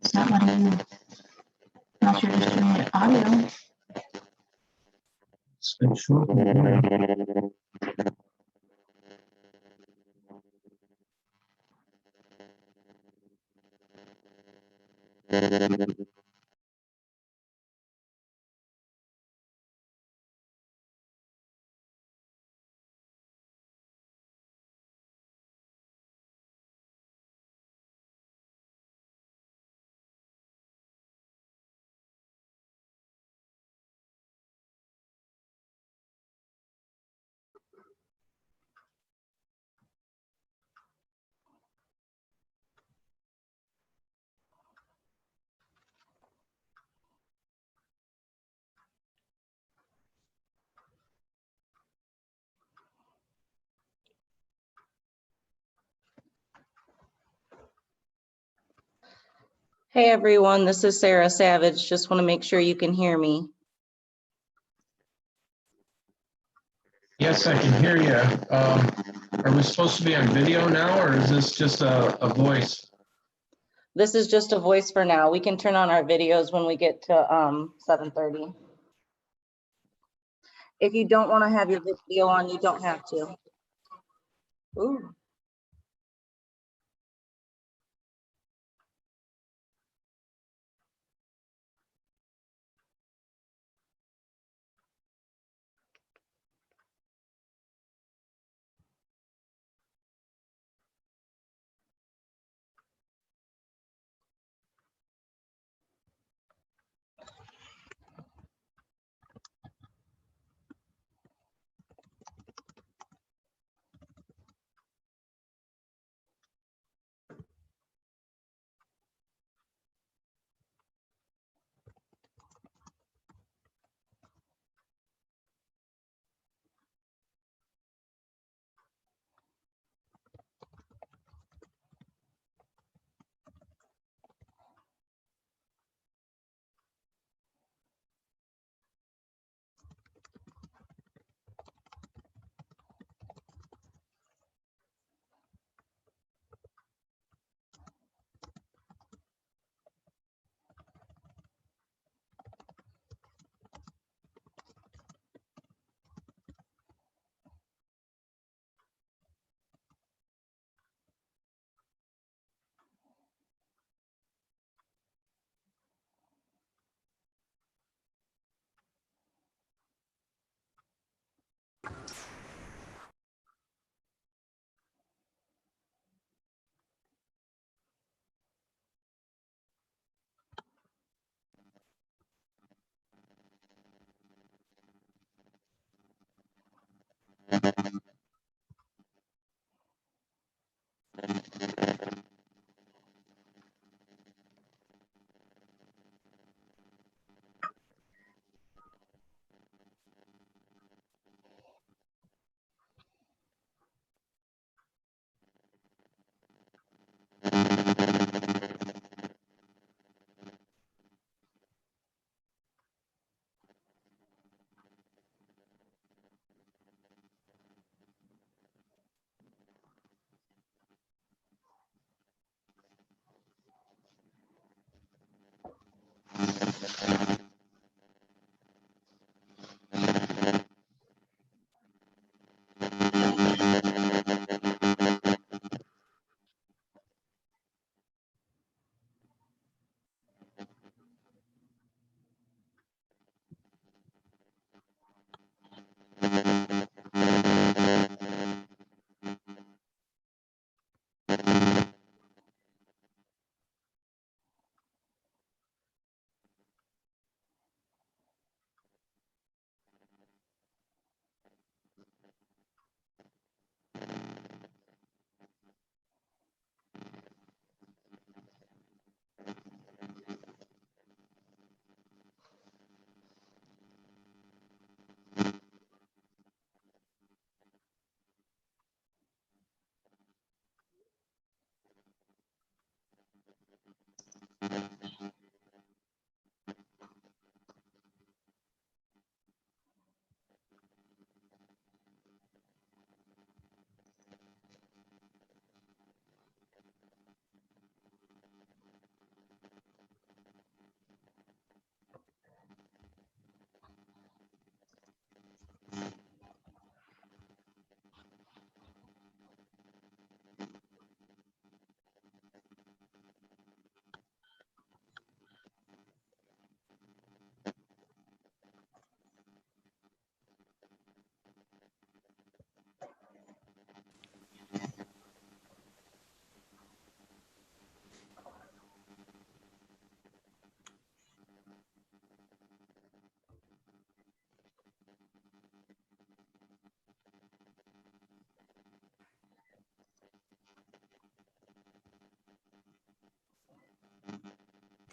It's not letting you, unless you're just doing it audio. It's been short and boring. Hey everyone, this is Sarah Savage. Just want to make sure you can hear me. Yes, I can hear you. Are we supposed to be on video now, or is this just a voice? This is just a voice for now. We can turn on our videos when we get to 7:30. If you don't want to have your video on, you don't have to. Ooh.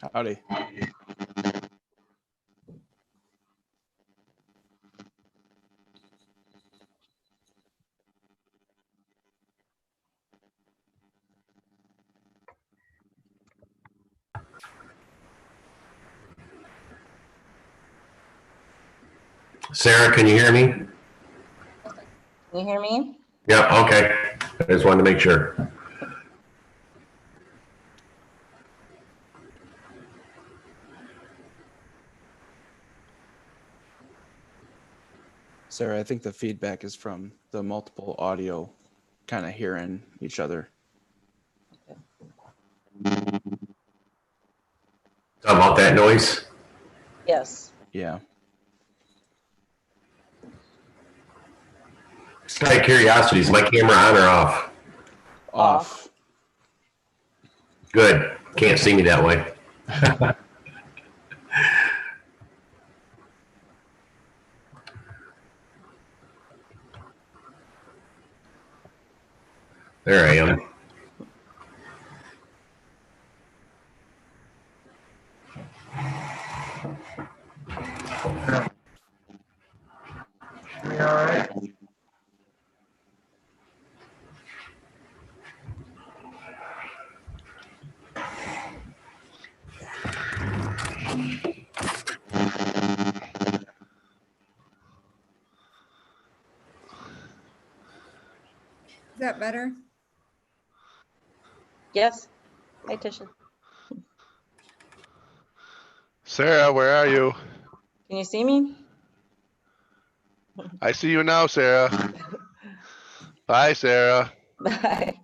Howdy. Sarah, can you hear me? Can you hear me? Yep, okay. I just wanted to make sure. Sarah, I think the feedback is from the multiple audio kind of hearing each other. Talking about that noise? Yes. Yeah. Just out of curiosity, is my camera on or off? Off. Good. Can't see me that way. There I am. We all right? Is that better? Yes. Hi, Tisha. Sarah, where are you? Can you see me? I see you now, Sarah. Bye, Sarah. Bye.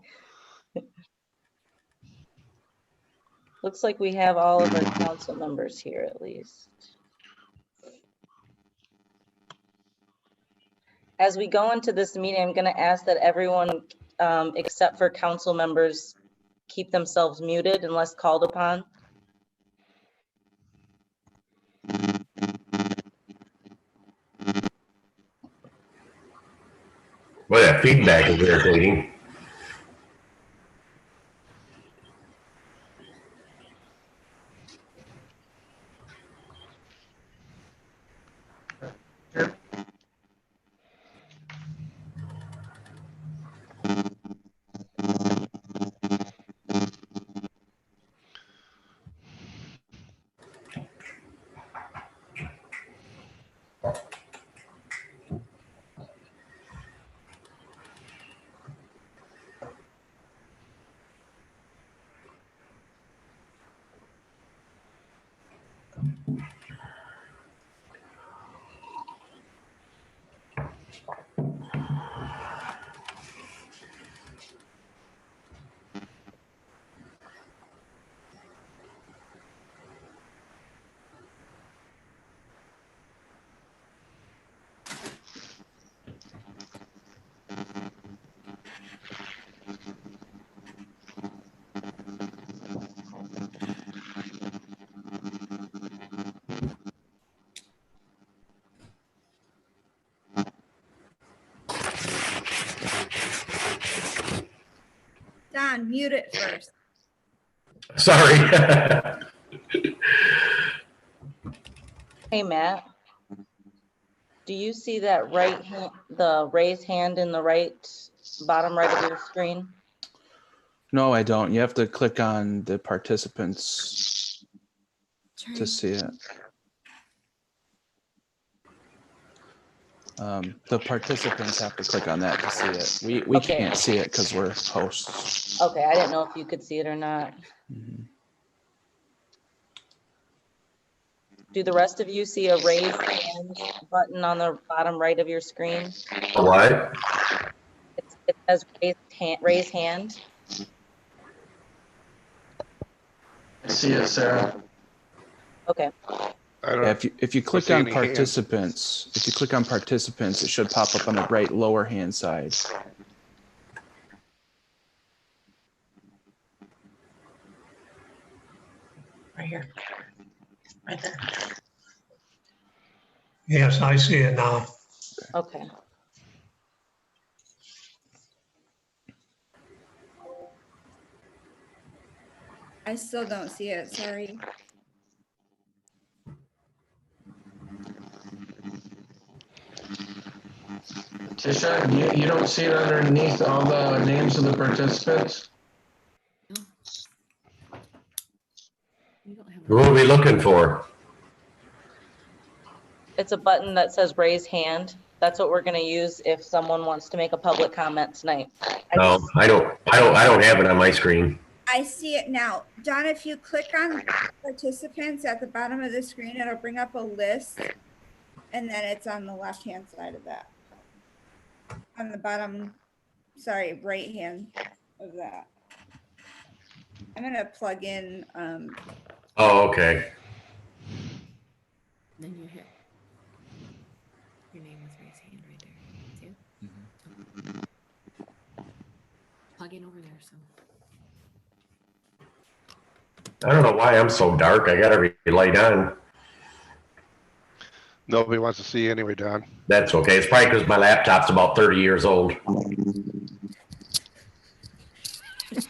Looks like we have all of our council members here at least. As we go into this meeting, I'm going to ask that everyone, except for council members, keep themselves muted unless called upon. Boy, that feedback is irritating. Don, mute it first. Sorry. Hey, Matt. Do you see that right hand, the raised hand in the bottom right of your screen? No, I don't. You have to click on the participants to see it. The participants have to click on that to see it. We Okay. can't see it because we're hosts. Okay, I didn't know if you could see it or not. Mhm. Do the rest of you see a raised hand button on the bottom right of your screen? What? It says raise hand. I see it, Sarah. Okay, I don't. Yeah, if you click see on any hands. participants, if you click on participants, it should pop up on the right lower hand side. Right here. Right there. Yes, I see it now. okay. I still don't see it, sorry. Tisha, you don't see it underneath all the names of the participants? You don't have What are we looking for? It's a button that says raise hand. That's what we're gonna use if someone wants to make a public comment tonight. No, I don't have it on my screen. I see it now. John, if you click on participants at the bottom of the screen, it'll bring up a list. And then it's on the left-hand side of that. On the bottom, sorry, right hand of that. I'm gonna plug in, Oh, okay. Then you hit. Your name is raised hand right there. See it? Plug in over there, so. I don't know why I'm so dark. I got every light on. Nobody wants to see you anyway, Don. That's okay. It's probably because my laptop's about 30 years old. Oh, there's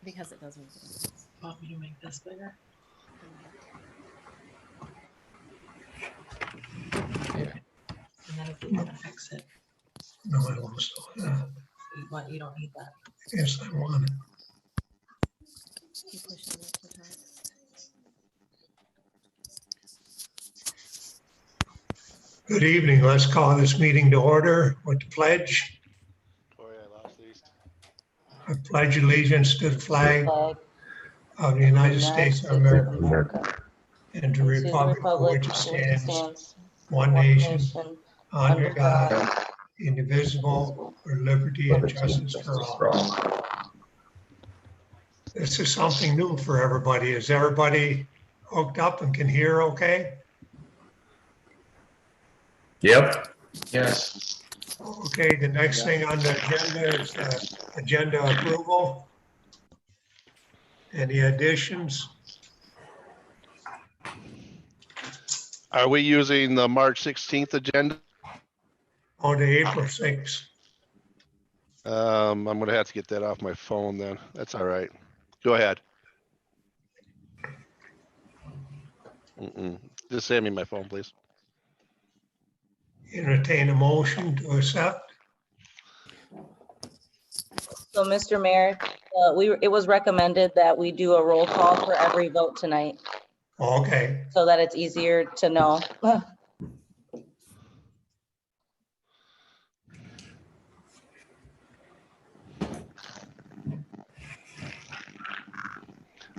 because it does move. Want me to make this bigger? And then if you want to fix it, No, I don't you don't need that. Yes, I want it. You push it up the top. Good evening. Let's call this meeting to order with the pledge. Oh, yeah, I lost these. I pledge allegiance to the flag Flag of the United of the States of United States America and the to the republic for which it for which it stands, one nation, under God, indivisible, with liberty and justice for all. This is something new for everybody. Is everybody hooked up and can hear okay? Yep. Yes. Okay, the next thing on the agenda is agenda approval. Any additions? Are we using the March 16th agenda? On the April 6th. I'm gonna have to get that off my phone then. That's all right. Go ahead. Just send me my phone, please. Entertain a motion to accept. So, Mr. Mayor, it was recommended that we do a roll call for every vote tonight Okay, so that it's easier to know.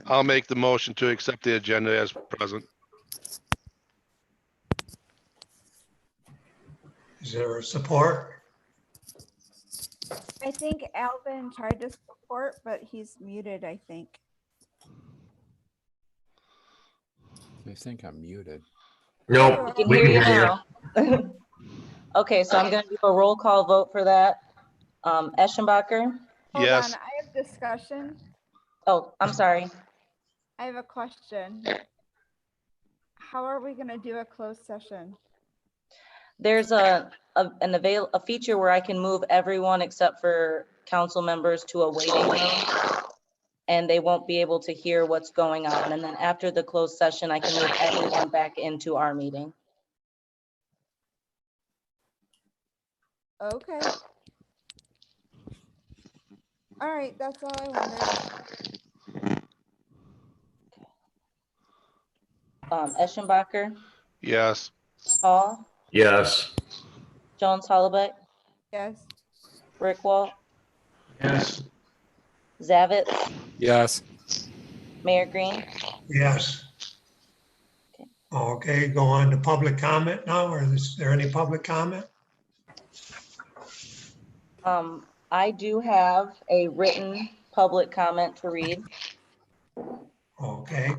I'll make the motion to accept the agenda as present. is there a support? I think Alvin tried to support, but he's muted, I think. I think I'm muted. Nope. I can We hear can you hear you. now. Okay, so I'm gonna do a roll call vote for that. Eschenbacher? Hold Yes. on, I have discussion. Oh, I'm sorry. I have a question. How are we gonna do a closed session? There's a feature where I can move everyone except for council members to a waiting room, and they won't be able to hear what's going on. And then after the closed session, I can move everyone back into our meeting. Okay. All right, that's all I wondered. Eschenbacher, Yes. Hall, Yes. Jones Hollaback, Yes. Rickwalt, Yes. Zavitz, Yes. Mayor Green. Yes. Okay, go on to public comment now, or is there any public comment? I do have a written public comment to read. Okay,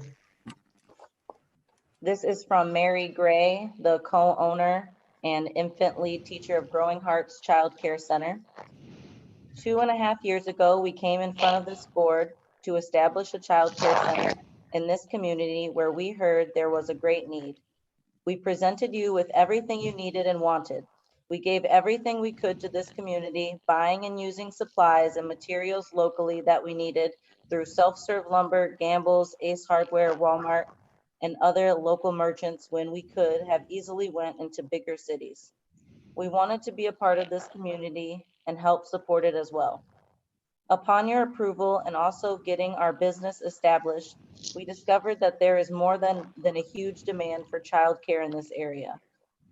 This is from Mary Gray, the co-owner and infant lead teacher of Growing Hearts Child Care Center. 2.5 years ago, we came in front of this board to establish a child care center in this community where we heard there was a great need. We presented you with everything you needed and wanted. We gave everything we could to this community, buying and using supplies and materials locally that we needed through self-serve lumber, Gamble's, Ace Hardware, Walmart, and other local merchants when we could have easily went into bigger cities. We wanted to be a part of this community and help support it as well. Upon your approval and also getting our business established, we discovered that there is more than a huge demand for childcare in this area.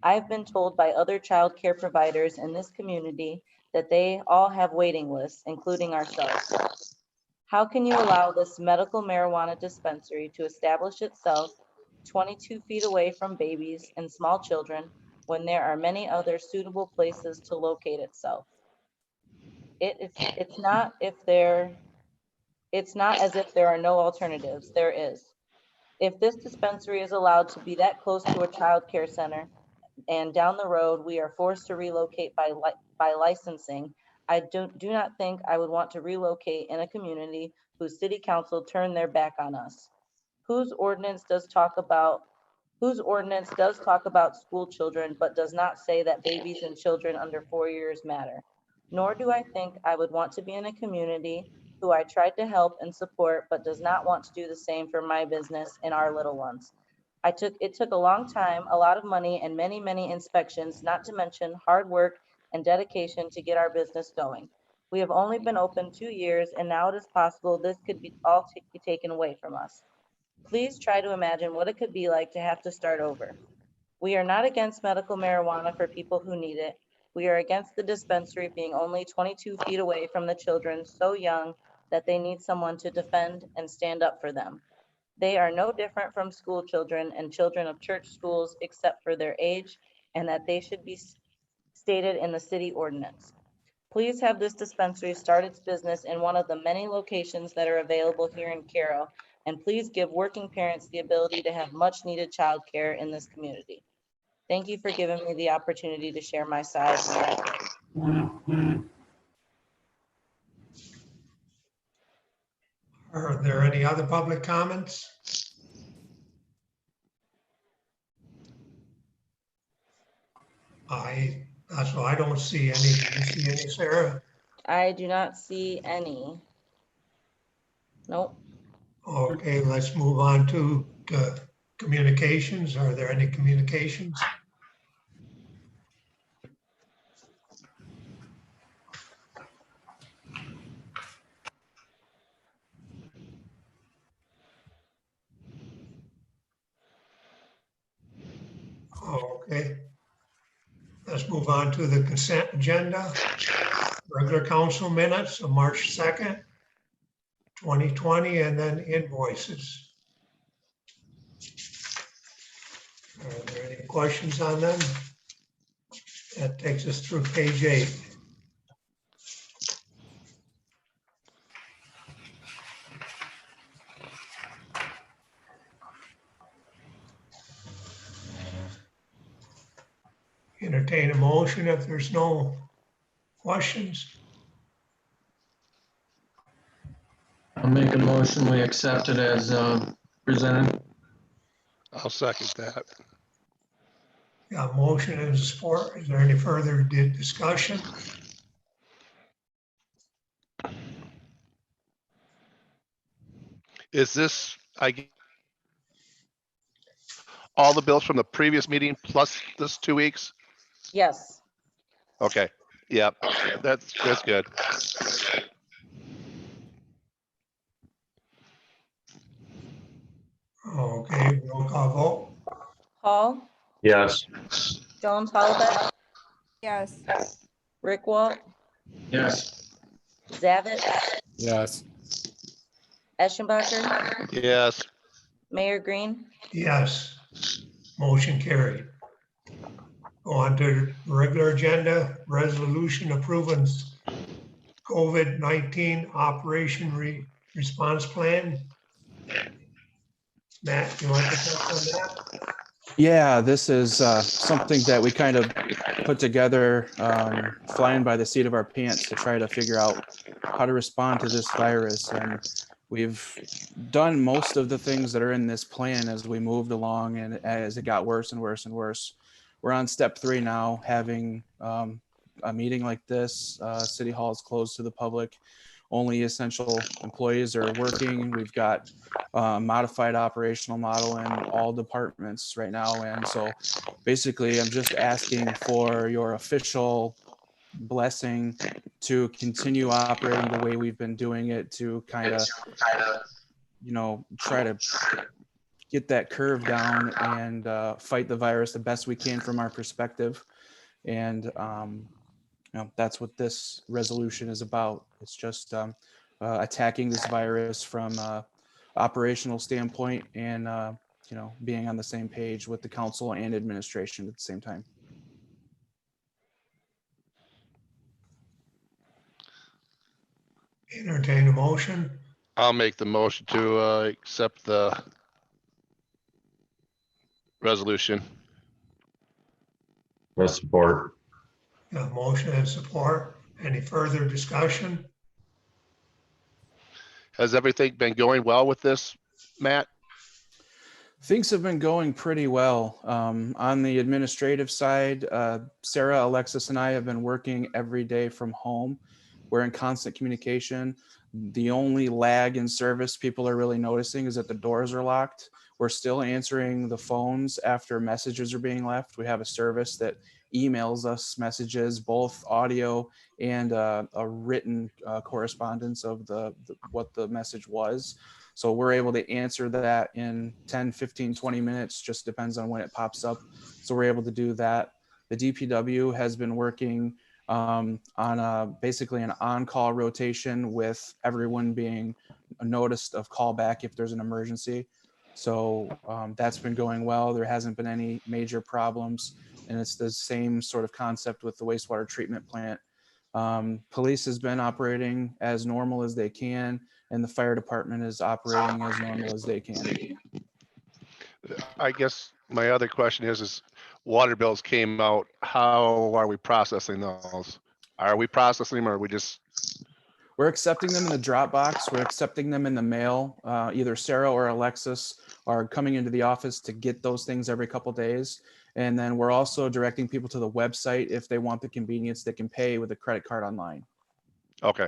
I've been told by other childcare providers in this community that they all have waiting lists, including ourselves. How can you allow this medical marijuana dispensary to establish itself 22 feet away from babies and small children when there are many other suitable places to locate itself? It's not as if there are no alternatives. There is. If this dispensary is allowed to be that close to a child care center and down the road we are forced to relocate by licensing, I do not think I would want to relocate in a community whose city council turned their back on us, whose ordinance does talk about school children, but does not say that babies and children under 4 years matter. Nor do I think I would want to be in a community who I tried to help and support, but does not want to do the same for my business and our little ones. It took a long time, a lot of money, and many, many inspections, not to mention hard work and dedication to get our business going. We have only been open 2 years, and now it is possible this could be all be taken away from us. Please try to imagine what it could be like to have to start over. We are not against medical marijuana for people who need it. We are against the dispensary being only 22 feet away from the children so young that they need someone to defend and stand up for them. They are no different from school children and children of church schools except for their age, and that they should be stated in the city ordinance. Please have this dispensary start its business in one of the many locations that are available here in Caro, and please give working parents the ability to have much needed childcare in this community. Thank you for giving me the opportunity to share my side. Are there any other public comments? I don't see any. Do you see any, Sarah? I do not see any. Nope. Okay, let's move on to communications. Are there any communications? Okay. Let's move on to the consent agenda. Regular council minutes of March 2nd, 2020, and then invoices. Are there any questions on them? That takes us through page 8. Entertain a motion if there's no questions. I'll make a motion, we accept it as presented. I'll second that. Got motion and support. Is there any further discussion? Is this, all the bills from the previous meeting plus this 2 weeks? Yes. Okay, yep, that's good. Okay, roll call vote. Hall, Yes. Jones, Hollaback, Yes. Rick Walt, Yes. Zavit, Yes. Eschenbacher, Yes, Mayor Green. Yes. Motion carried. Go on to regular agenda, resolution approving COVID-19 operation response plan. Matt, you want to touch on that? Yeah, this is something that we kind of put together flying by the seat of our pants to try to figure out how to respond to this virus. And we've done most of the things that are in this plan as we moved along and as it got worse and worse and worse. We're on step 3 now, having a meeting like this. City Hall is closed to the public. only essential employees are working. We've got modified operational model in all departments right now. And so basically, I'm just asking for your official blessing to continue operating the way we've been doing it, to kind of, try to get that curve down and fight the virus the best we can from our perspective. And that's what this resolution is about. It's just attacking this virus from operational standpoint and being on the same page with the council and administration at the same time. Entertain a motion. I'll make the motion to accept the resolution. With support. Motion and support. Any further discussion? Has everything been going well with this, Matt? Things have been going pretty well. On the administrative side, Sarah, Alexis, and I have been working every day from home. We're in constant communication. The only lag in service people are really noticing is that the doors are locked. We're still answering the phones after messages are being left. We have a service that emails us messages, both audio and a written correspondence of what the message was. So we're able to answer that in 10, 15, 20 minutes, just depends on when it pops up. So we're able to do that. The DPW has been working on basically an on-call rotation, with everyone being noticed of callback if there's an emergency. So that's been going well. There hasn't been any major problems. And it's the same sort of concept with the wastewater treatment plant. Police has been operating as normal as they can, and the fire department is operating as normal as they can. I guess my other question is water bills came out. How are we processing those? Are we processing them, or are we just? We're accepting them in the Dropbox. We're accepting them in the mail. Either Sarah or Alexis are coming into the office to get those things every couple days. And then we're also directing people to the website if they want the convenience. They can pay with a credit card online. Okay.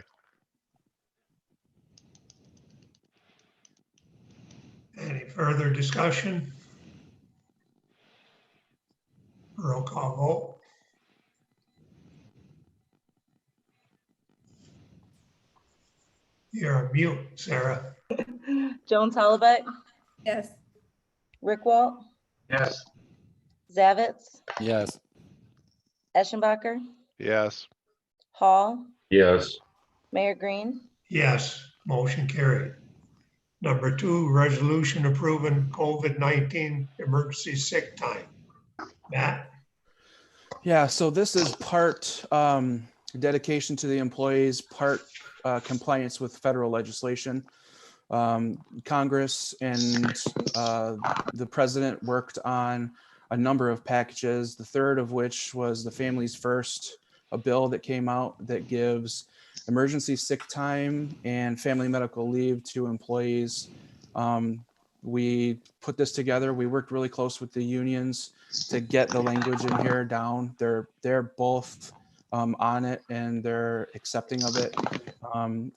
Any further discussion? Roll call vote. You're on mute, Sarah. Jones Hollaback, Yes. Rick Walt, Yes. Zavitz, Yes. Eschenbacher, Yes. Hall, Yes. Mayor Green. Yes, motion carried. Number 2, resolution approving COVID-19 emergency sick time. Matt? Yeah, so this is part dedication to the employees, part compliance with federal legislation. Congress and the president worked on a number of packages, the third of which was the Families First, a bill that came out that gives emergency sick time and family medical leave to employees. We put this together. We worked really close with the unions to get the language in here down. They're both on it, and they're accepting of it.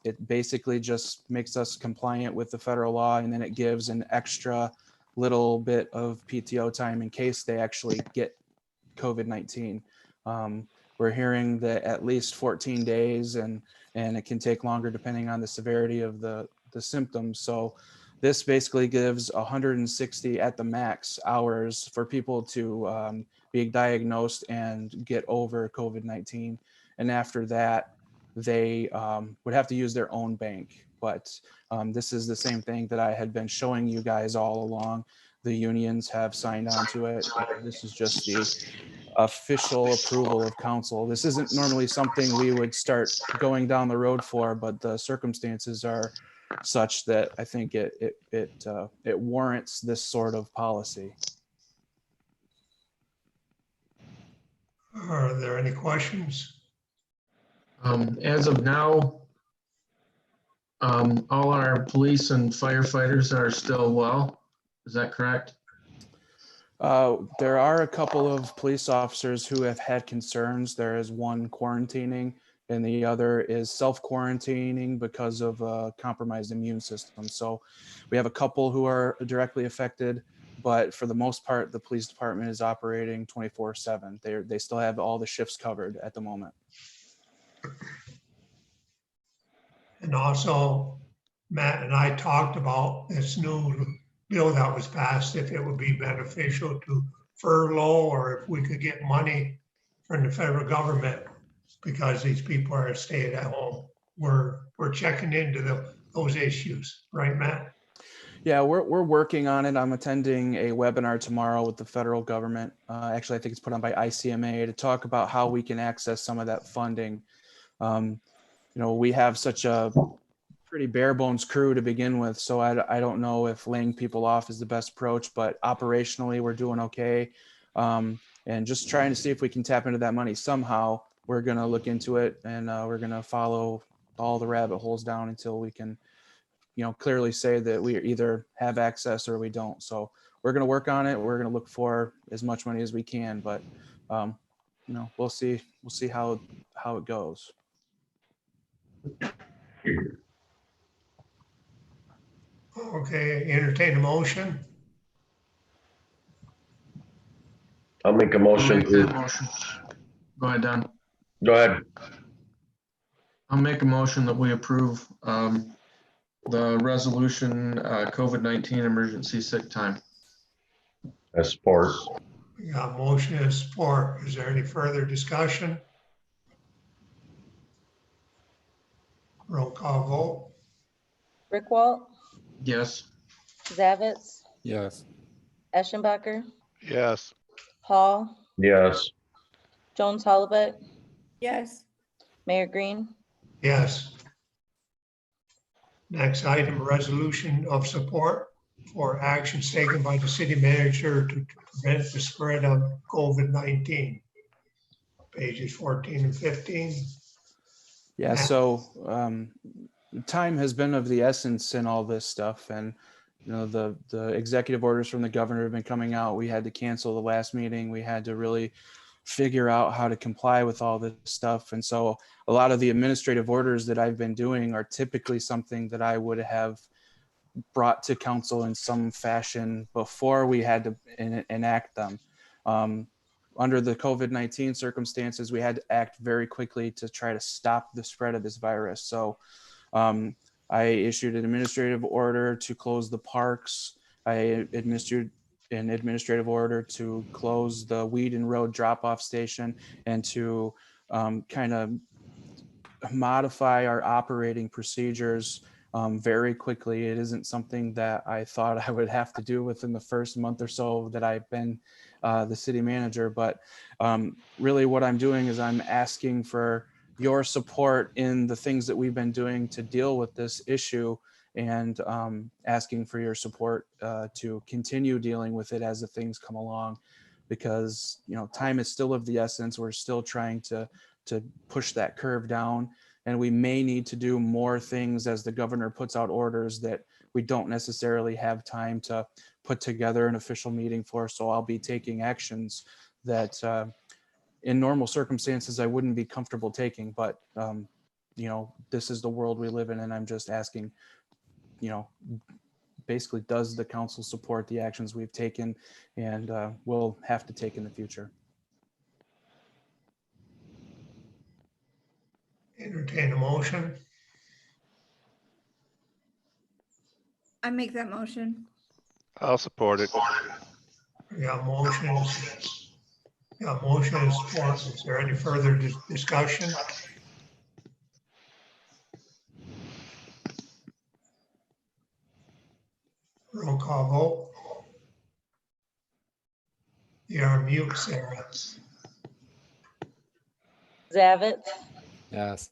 It basically just makes us compliant with the federal law, and then it gives an extra little bit of PTO time in case they actually get COVID-19. We're hearing that at least 14 days, and it can take longer depending on the severity of the symptoms. So this basically gives 160 at the max hours for people to be diagnosed and get over COVID-19. And after that, they would have to use their own bank. But this is the same thing that I had been showing you guys all along. The unions have signed on to it. This is just the official approval of council. This isn't normally something we would start going down the road for, but the circumstances are such that I think it warrants this sort of policy. Are there any questions? As of now, all our police and firefighters are still well. Is that correct? There are a couple of police officers who have had concerns. There is one quarantining and the other is self-quarantining because of a compromised immune system. So we have a couple who are directly affected, but for the most part, the police department is operating 24/7. They still have all the shifts covered at the moment. And also, Matt and I talked about this new bill that was passed, if it would be beneficial to furlough or if we could get money from the federal government because these people are staying at home. We're checking into those issues, right, Matt? Yeah, we're working on it. I'm attending a webinar tomorrow with the federal government. Actually, I think it's put on by ICMA to talk about how we can access some of that funding. We have such a pretty bare bones crew to begin with, so I don't know if laying people off is the best approach, but operationally we're doing okay. And just trying to see if we can tap into that money somehow. We're going to look into it, and we're going to follow all the rabbit holes down until we can clearly say that we either have access or we don't. So we're going to work on it. We're going to look for as much money as we can, but we'll see how it goes. Okay, entertain a motion. I'll make a I'll motion make that to, motion. Go ahead, Don. go ahead. I'll make a motion that we approve the resolution, COVID-19 emergency sick time. I support. We got motion and support. Is there any further discussion? Roll call vote. Rickwalt, Yes. Zavitz, Yes. Eschenbacher, Yes. Hall, Yes. Jones Hollebeck, Yes. Mayor Green. Yes. Next item, resolution of support for actions taken by the city manager to prevent the spread of COVID-19. Pages 14 and 15. Yeah, so time has been of the essence in all this stuff, and the executive orders from the governor have been coming out. We had to cancel the last meeting. We had to really figure out how to comply with all this stuff. And so a lot of the administrative orders that I've been doing are typically something that I would have brought to council in some fashion before we had to enact them. Under the COVID-19 circumstances, we had to act very quickly to try to stop the spread of this virus. So I issued an administrative order to close the parks. I administered an administrative order to close the Whedon Road drop-off station and to kind of modify our operating procedures very quickly. It isn't something that I thought I would have to do within the first month or so that I've been the city manager, but really what I'm doing is I'm asking for your support in the things that we've been doing to deal with this issue, and asking for your support to continue dealing with it as the things come along, because time is still of the essence. We're still trying to push that curve down, and we may need to do more things as the governor puts out orders that we don't necessarily have time to put together an official meeting for. So I'll be taking actions that in normal circumstances I wouldn't be comfortable taking, but this is the world we live in, and I'm just asking, basically, does the council support the actions we've taken and will have to take in the future? Entertain a motion. I make that motion. I'll support it. We got motions. Got motion and support. Is there any further discussion? Roll call vote. You're on mute, Sarah. Zavitz, Yes.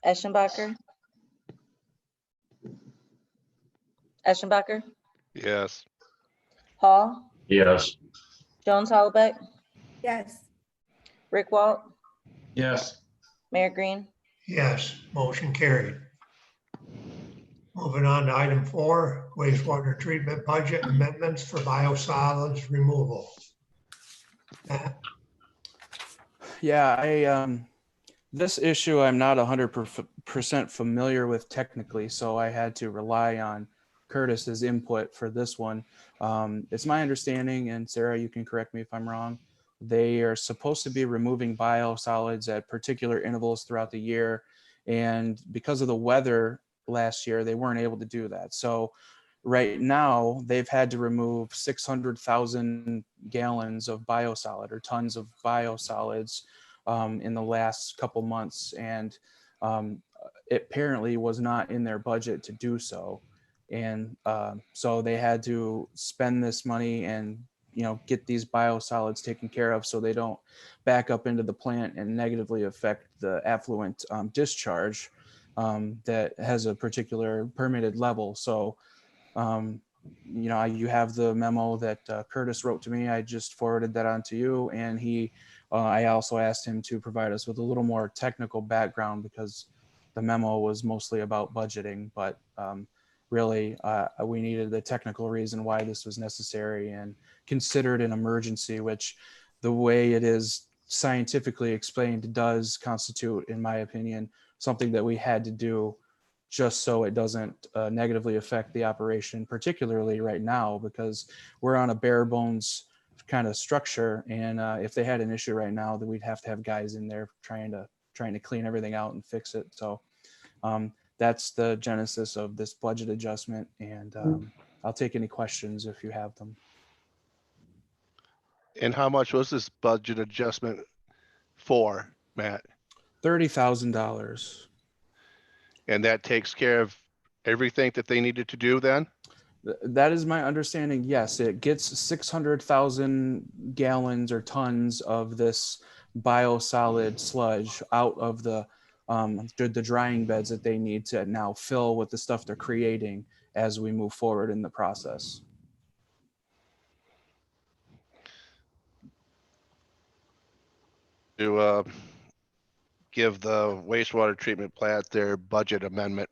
Eschenbacher, Yes. Hall, Yes. Jones Hollebeck, Yes. Rickwalt, Yes. Mayor Green. Yes, motion carried. Moving on to item 4, wastewater treatment budget amendments for biosolids removal. Matt? Yeah, This issue I'm not 100% familiar with technically, so I had to rely on Curtis's input for this one. It's my understanding, and Sarah, you can correct me if I'm wrong, they are supposed to be removing biosolids at particular intervals throughout the year. And because of the weather last year, they weren't able to do that. So right now, they've had to remove 600,000 gallons of biosolid or tons of biosolids in the last couple months, and it apparently was not in their budget to do so, and so they had to spend this money and get these biosolids taken care of so they don't back up into the plant and negatively affect the effluent discharge that has a particular permitted level. So you have the memo that Curtis wrote to me. I just forwarded that on to you, and I also asked him to provide us with a little more technical background because the memo was mostly about budgeting, but really we needed the technical reason why this was necessary and considered an emergency, which the way it is scientifically explained does constitute, in my opinion, something that we had to do just so it doesn't negatively affect the operation, particularly right now, because we're on a bare bones kind of structure. And if they had an issue right now, then we'd have to have guys in there trying to clean everything out and fix it. So that's the genesis of this budget adjustment. And I'll take any questions if you have them. And how much was this budget adjustment for, Matt? $30,000. And that takes care of everything that they needed to do then? That is my understanding. Yes, it gets 600,000 gallons or tons of this biosolid sludge out of the drying beds that they need to now fill with the stuff they're creating as we move forward in the process. To give the wastewater treatment plant their budget amendment.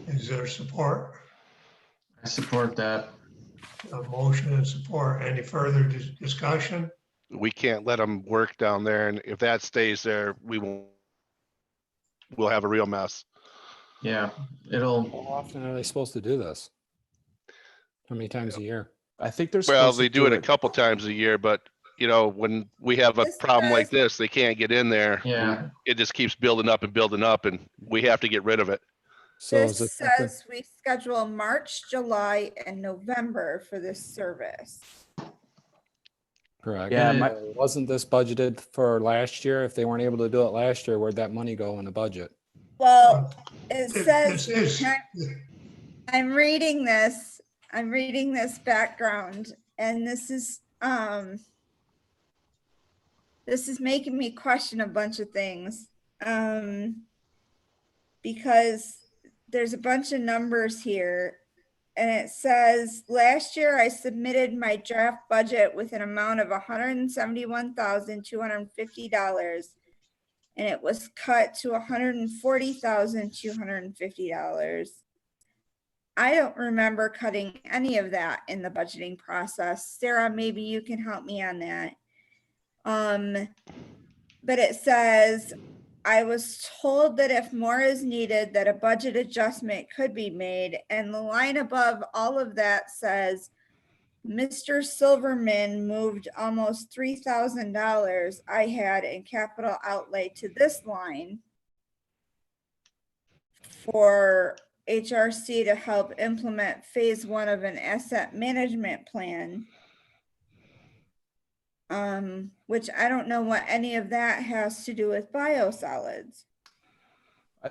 Is there support? I support that. A motion and support. Any further discussion? We can't let them work down there, and if that stays there, we'll have a real mess. Yeah, How often are they supposed to do this? How many times a year? I think they're Well, supposed they to do it a couple times a year, but when we have a This problem like says- this, they can't get in there. yeah. It just keeps building up, and we have to get rid of it. So is This it something- says we schedule March, July, and November for this service. correct? Yeah, Wasn't this budgeted for last year? If they weren't able to do it last year, where'd that money go in the budget? Well, it This says, is, I'm reading this background, and this is making me question a bunch of things. Because there's a bunch of numbers here, and it says, last year I submitted my draft budget with an amount of $171,250, and it was cut to $140,250. I don't remember cutting any of that in the budgeting process. Sarah, maybe you can help me on that. But it says, I was told that if more is needed, that a budget adjustment could be made. And the line above all of that says, Mr. Silverman moved almost $3,000 I had in capital outlay to this line for HRC to help implement phase 1 of an asset management plan. Which I don't know what any of that has to do with biosolids.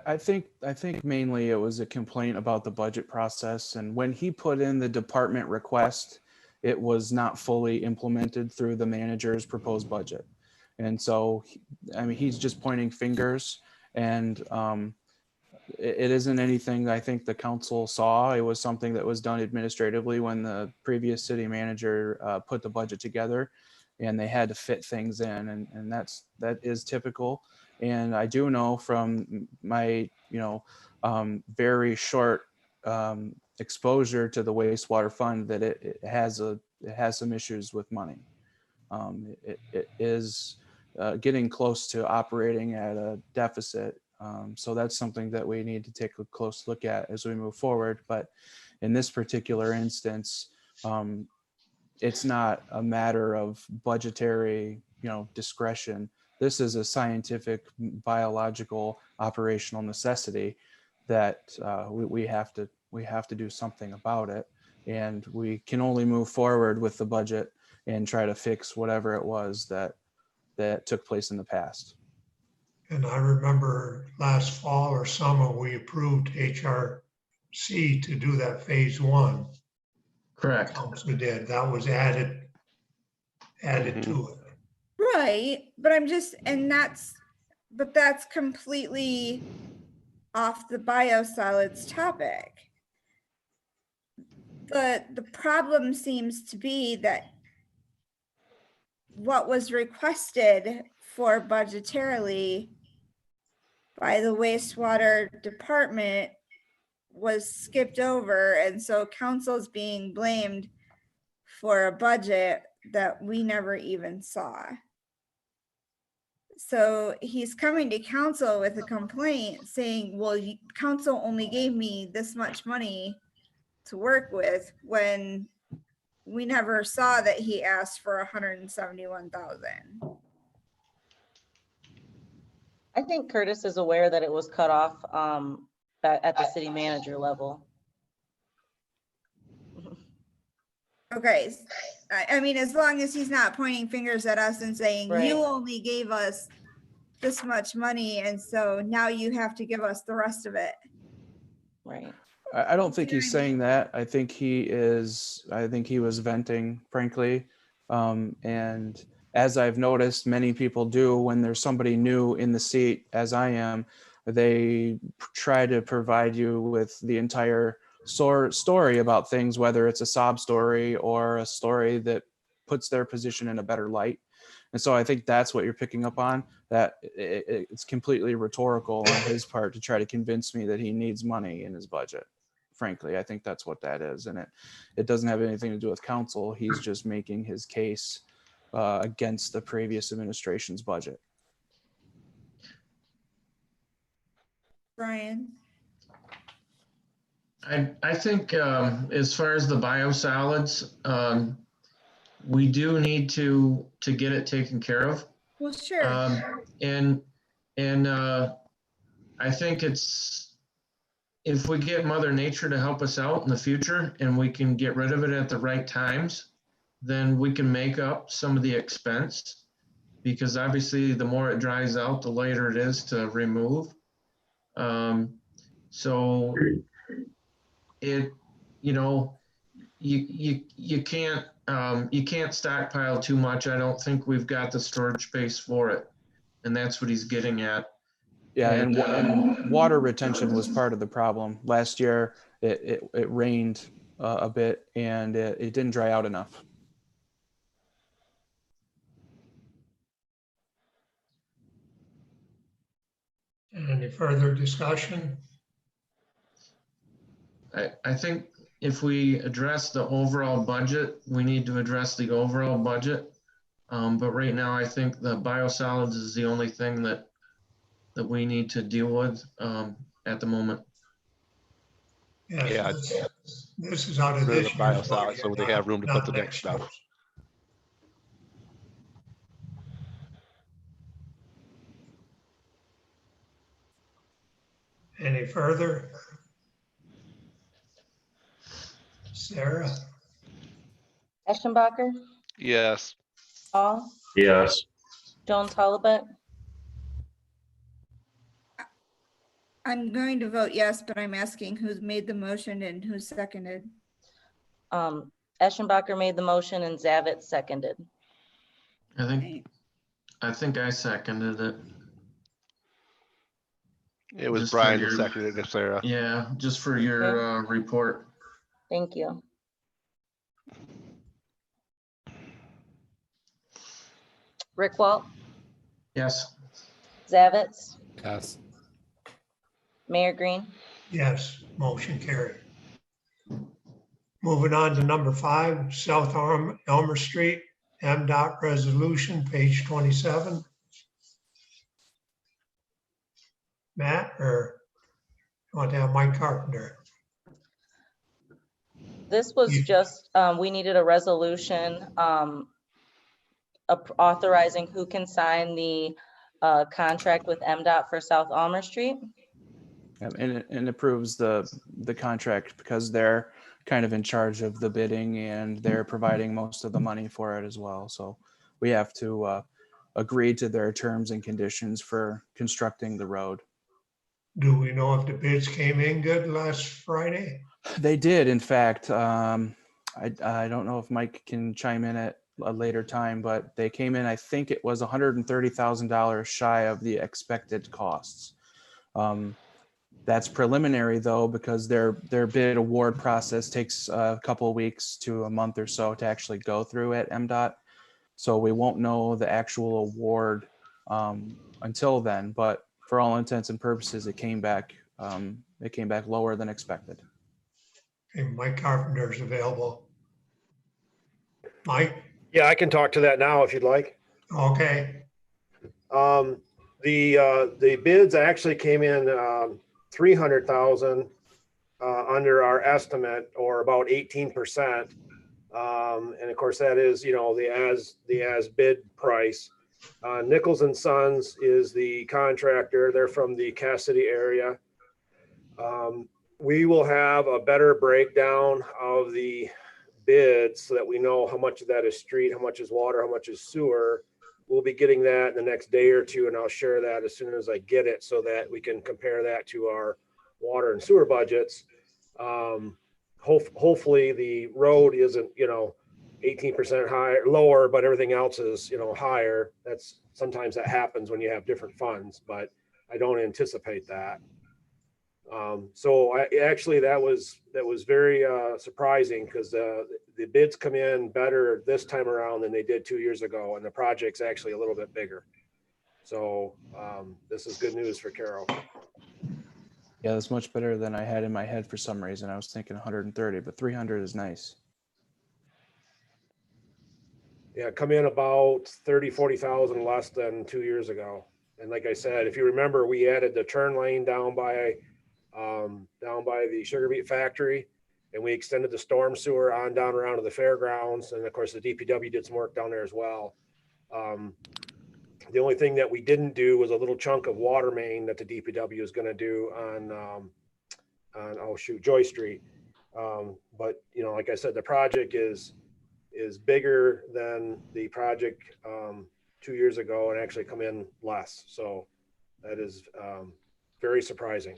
I think mainly it was a complaint about the budget process, and when he put in the department request, it was not fully implemented through the manager's proposed budget. And so, he's just pointing fingers, and it isn't anything I think the council saw. It was something that was done administratively when the previous city manager put the budget together, and they had to fit things in, and that is typical. And I do know from my very short exposure to the wastewater fund that it has some issues with money. It is getting close to operating at a deficit. So that's something that we need to take a close look at as we move forward. But in this particular instance, it's not a matter of budgetary, discretion. This is a scientific, biological, operational necessity that we have to do something about it. And we can only move forward with the budget and try to fix whatever it was that took place in the past. And I remember last fall or summer, we approved HRC to do that phase 1. Correct. Council did. That was added to it. Right, but that's completely off the biosolids topic. The problem seems to be that what was requested for budgetarily by the wastewater department was skipped over, and so council's being blamed for a budget that we never even saw. So he's coming to council with a complaint saying, well, council only gave me this much money to work with, when we never saw that he asked for 171,000. I think Curtis is aware that it was cut off at the city manager level. Okay, I mean, as long as he's not pointing fingers at us and saying, Right. you only gave us this much money, and so now you have to give us the rest of it. Right. I don't think he's saying that. I think he was venting, frankly. And as I've noticed, many people do when there's somebody new in the seat, as I am, they try to provide you with the entire story about things, whether it's a sob story or a story that puts their position in a better light. And so I think that's what you're picking up on, that it's completely rhetorical on his part to try to convince me that he needs money in his budget. Frankly, I think that's what that is. And it doesn't have anything to do with council. He's just making his case against the previous administration's budget. Brian? I think as far as the biosolids, we do need to get it taken care of. Well, sure. And I think if we get Mother Nature to help us out in the future and we can get rid of it at the right times, then we can make up some of the expense, because obviously the more it dries out, the lighter it is to remove. So you can't stockpile too much. I don't think we've got the storage space for it. And that's what he's getting at. Yeah, and water retention was part of the problem. Last year, it rained a bit and it didn't dry out enough. Any further discussion? I think if we address the overall budget, we need to address the overall budget. But right now, I think the biosolids is the only thing that we need to deal with at the moment. Yeah. This is out of Rid of this the year's biosolids budget, so they have room to put the not next stuff. year's. Any further? Sarah? Eschenbacher, Yes. Hall, Yes. Jones Holubek, I'm going to vote yes, but I'm asking who's made the motion and who seconded. Eschenbacher made the motion and Zavitz seconded. I think I seconded it. It was Just for Brian that your- seconded it, Sarah. Yeah, just for your report. Thank you. Rick Walt, Yes. Zavitz, Yes. Mayor Green. Yes, motion carried. Moving on to number 5, South Elmer Street, MDOT resolution, page 27. Matt, or you want to have Mike Carpenter? This was just, we needed a resolution authorizing who can sign the contract with MDOT for South Almer Street. And it approves the contract because they're kind of in charge of the bidding and they're providing most of the money for it as well. So we have to agree to their terms and conditions for constructing the road. Do we know if the bids came in good last Friday? They did, in fact. I don't know if Mike can chime in at a later time, but they came in, I think it was $130,000 shy of the expected costs. That's preliminary though, because their bid award process takes a couple of weeks to a month or so to actually go through at MDOT. So we won't know the actual award until then, but for all intents and purposes, it came back lower than expected. Okay, Mike Carpenter's available. Mike? Yeah, I can talk to that now if you'd like. Okay, The bids actually came in 300,000 under our estimate, or about 18%. And of course, that is, the as bid price. Nichols and Sons is the contractor. They're from the Cass City area. We will have a better breakdown of the bids so that we know how much of that is street, how much is water, how much is sewer. We'll be getting that in the next day or two, and I'll share that as soon as I get it so that we can compare that to our water and sewer budgets. Hopefully the road isn't, 18% higher, lower, but everything else is, higher. Sometimes that happens when you have different funds, but I don't anticipate that. That was very surprising because the bids come in better this time around than they did 2 years ago, and the project's actually a little bit bigger. So this is good news for Caro. Yeah, that's much better than I had in my head for some reason. I was thinking 130, but 300 is nice. Yeah, come in about 40,000 less than 2 years ago. And like I said, if you remember, we added the turn lane down by the sugar beet factory, and we extended the storm sewer on down around to the fairgrounds. And of course, the DPW did some work down there as well. The only thing that we didn't do was a little chunk of water main that the DPW is going to do on Joy Street. But like I said, the project is bigger than the project 2 years ago and actually come in less. So that is very surprising.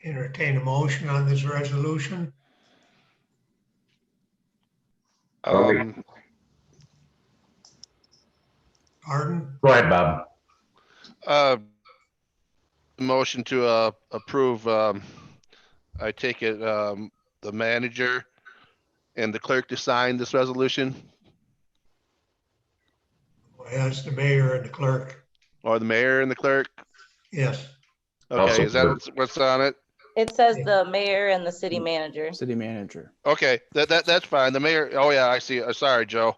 entertain a motion on this resolution. Okay. Pardon? Go ahead, Bob. Motion to approve, I take it, the manager and the clerk to sign this resolution, As the mayor and the clerk. or the mayor and the clerk? Yes. Okay, is that what's on it? It says the mayor and the city manager. City manager. Okay, that's fine. The mayor, oh yeah, I see. Sorry, Joe.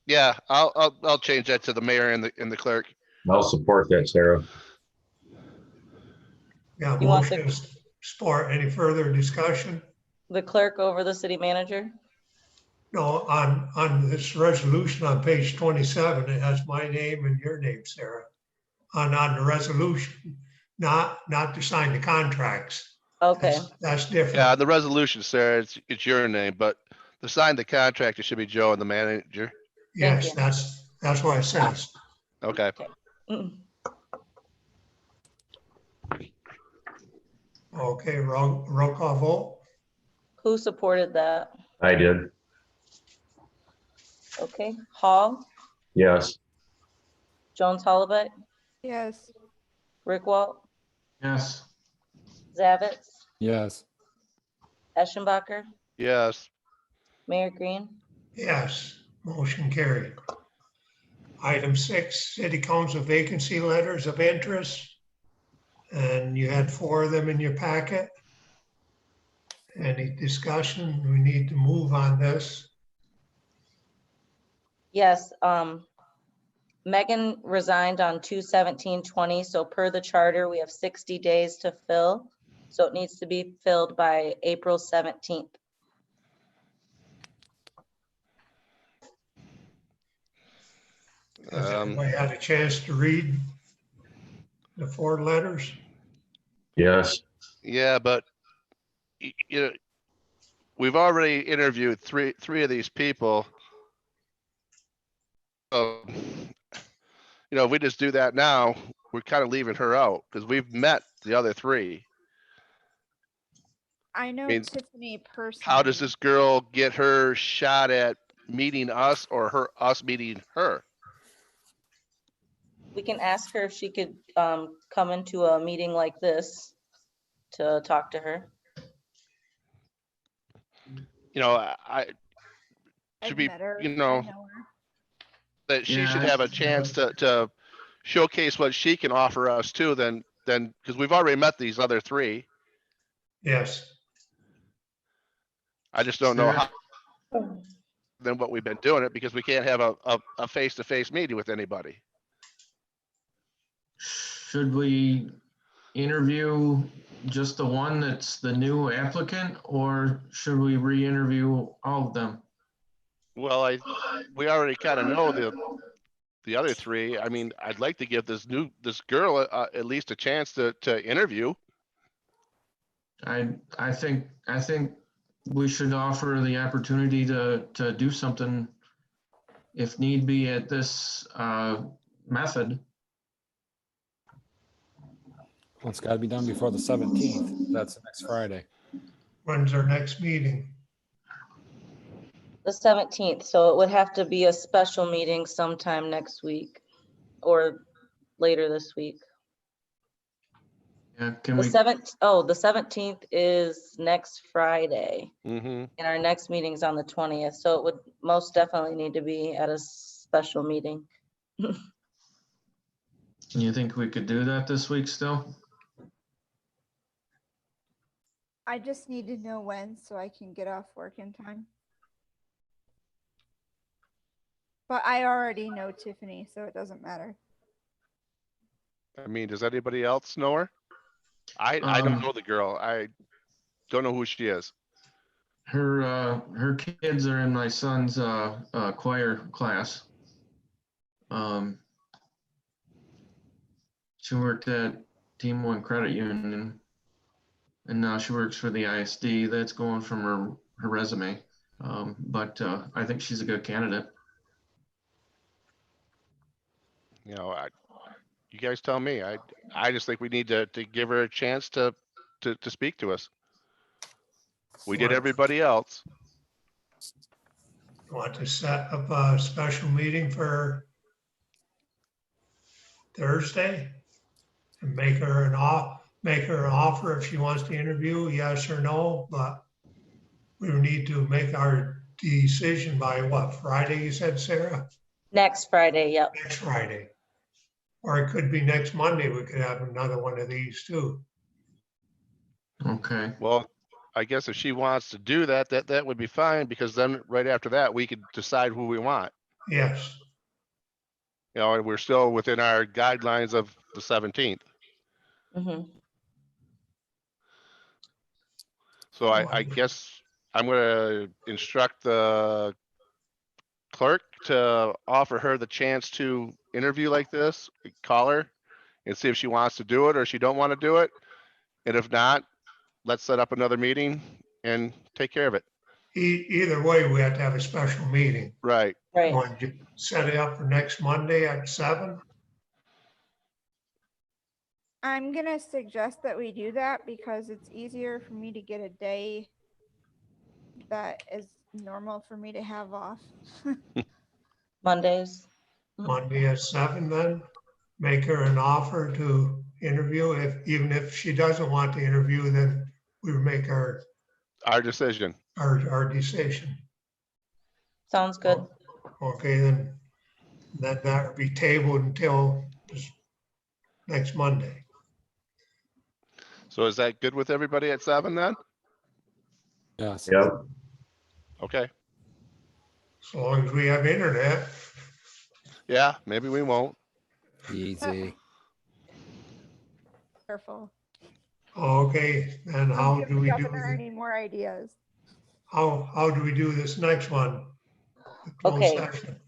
Yeah, I'll change that to the mayor and the clerk. I'll support that, Sarah. Yeah, You want motion is support. Any further discussion? The clerk over the city manager? No, on this resolution on page 27, it has my name and your name, Sarah. On the resolution, not to sign the contracts. Okay. That's different. Yeah, the resolution, Sarah, it's your name, but to sign the contract, it should be Joe and the manager. Yes, that's what it says. Okay. Mm. Okay, roll call vote. Who supported that? I did. Okay, Hall, Yes. Jones Hollaback, Yes. Rickwalt, Yes. Zavitz, Yes. Eschenbacher, Yes. Mayor Green. Yes, motion carried. Item 6, city council vacancy letters of interest. And you had 4 of them in your packet. Any discussion? We need to move on this. Yes, Megan resigned on 2/17/20, so per the charter, we have 60 days to fill. So it needs to be filled by April 17th. Has everybody had a chance to read the 4 letters? Yes. Yeah, but you know, we've already interviewed three of these people. If we just do that now, we're kind of leaving her out because we've met the other 3. I know mean, Tiffany personally. How does this girl get her shot at meeting us or us meeting her? We can ask her if she could come into a meeting like this to talk to her. I should I've be, met her. I you know know, her. that she should Yeah, have a chance to showcase what she can offer us too, then, because we've already met these other 3. Yes. I just don't know Sarah? how, than what we've been doing it because we can't have a face-to-face meeting with anybody. Should we interview just the one that's the new applicant, or should we re-interview all of them? Well, we already kind of know the other 3. I mean, I'd like to give this girl at least a chance to interview. I think we should offer the opportunity to do something if need be at this method. Well, it's got to be done before the 17th. That's next Friday. When's our next meeting? The 17th, so it would have to be a special meeting sometime next week or later this week. Yeah, can The we? the 17th is next Friday, Mm-hmm. and our next meeting's on the 20th, so it would most definitely need to be at a special meeting. You think we could do that this week still? I just need to know when so I can get off work in time. But I already know Tiffany, so it doesn't matter. I mean, does anybody else know her? I don't know the girl. I don't know who she is. Her kids are in my son's choir class. She worked at Team One Credit Union, and now she works for the ISD. That's going from her resume. But I think she's a good candidate. You guys tell me. I just think we need to give her a chance to speak to us. We did everybody else. Want to set up a special meeting for Thursday? And make her an offer if she wants to interview, yes or no, but we need to make our decision by what, Friday, you said, Sarah? Next Friday, yep. Next Friday. Or it could be next Monday, we could have another one of these too. Okay. Well, I guess if she wants to do that, that would be fine, because then right after that, we could decide who we want. Yes, And we're still within our guidelines of the 17th. Mhm. So I guess I'm gonna instruct the clerk to offer her the chance to interview like this, call her and see if she wants to do it or she don't want to do it. And if not, let's set up another meeting and take care of it. either way, we have to have a special meeting. Right. Right. Want to set it up for next Monday at 7? I'm gonna suggest that we do that because it's easier for me to get a day that is normal for me to have off. Mondays. Monday at 7 then? Make her an offer to interview. Even if she doesn't want to interview, then we make our decision. Our decision. Sounds good. Okay, then that would be tabled until next Monday. So is that good with everybody at 7 then? Yes. Yep. Okay. as long as we have internet. Yeah, maybe we won't. Easy. Careful. Okay, and how Don't give do the we do, governor any more ideas. how do we do this next one? The closed Okay. session.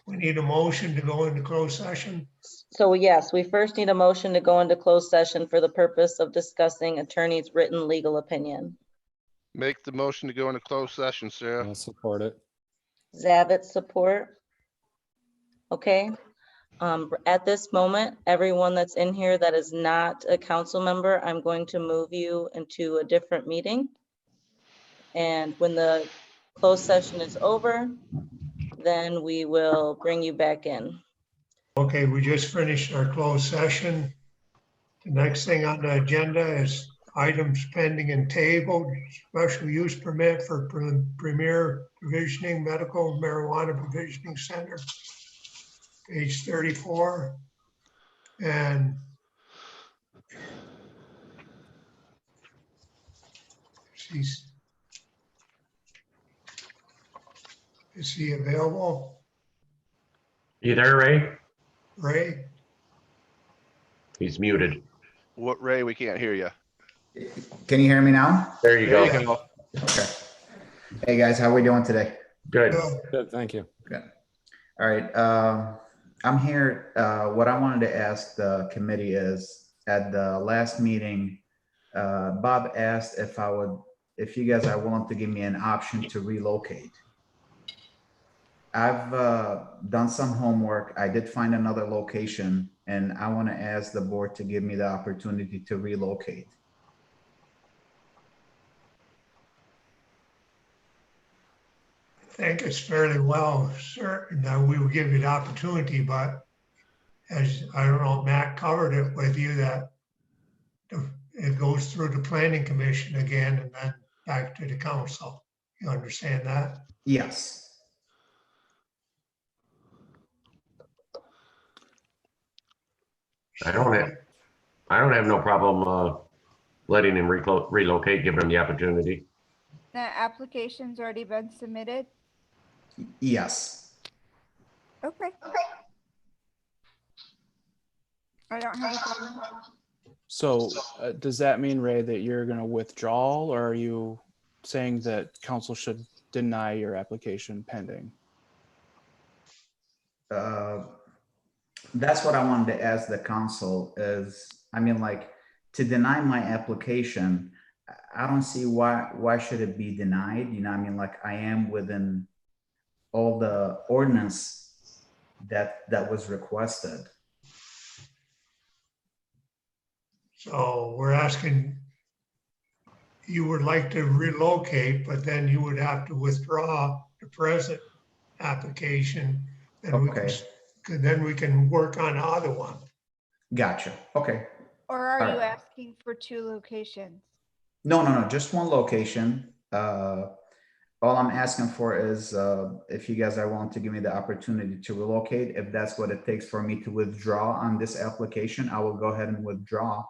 We need a motion to go into closed session. So yes, we first need a motion to go into closed session for the purpose of discussing attorney's written legal opinion. Make the motion to go into closed session, Sarah. I'll support it. Zavitz, support. Okay. At this moment, everyone that's in here that is not a council member, I'm going to move you into a different meeting. And when the closed session is over, then we will bring you back in. Okay, we just finished our closed session. The next thing on the agenda is items pending and tabled, special use permit for Premier Provisioning Medical Marijuana Provisioning Center, page 34. And is he available? You there, Ray? Ray? He's muted. What, Ray? We can't hear you. Can you hear me now? There you There go. you go. Okay. Hey guys, how are we doing today? Good. Good, thank you. Good. All right. I'm here. What I wanted to ask the committee is, at the last meeting, Bob asked if you guys are willing to give me an option to relocate. I've done some homework. I did find another location, and I want to ask the board to give me the opportunity to relocate. I think it's fairly well certain that we will give you the opportunity, but as I don't know, Matt covered it with you, that it goes through the planning commission again and then back to the council. You understand that? Yes. I don't have no problem letting him relocate, giving him the opportunity. That application's already been submitted? Yes. Okay. I don't have a problem. So does that mean, Ray, that you're going to withdraw, or are you saying that council should deny your application pending? That's what I wanted to ask the council is, I mean, like, to deny my application, I don't see why should it be denied? You know, I mean, like, I am within all the ordinance that was requested. So we're asking, you would like to relocate, but then you would have to withdraw the present application. And Okay. then we can work on the other one. Gotcha. Okay. Or are All you right. asking for 2 locations? No, just one location. All I'm asking for is if you guys are willing to give me the opportunity to relocate, if that's what it takes for me to withdraw on this application, I will go ahead and withdraw.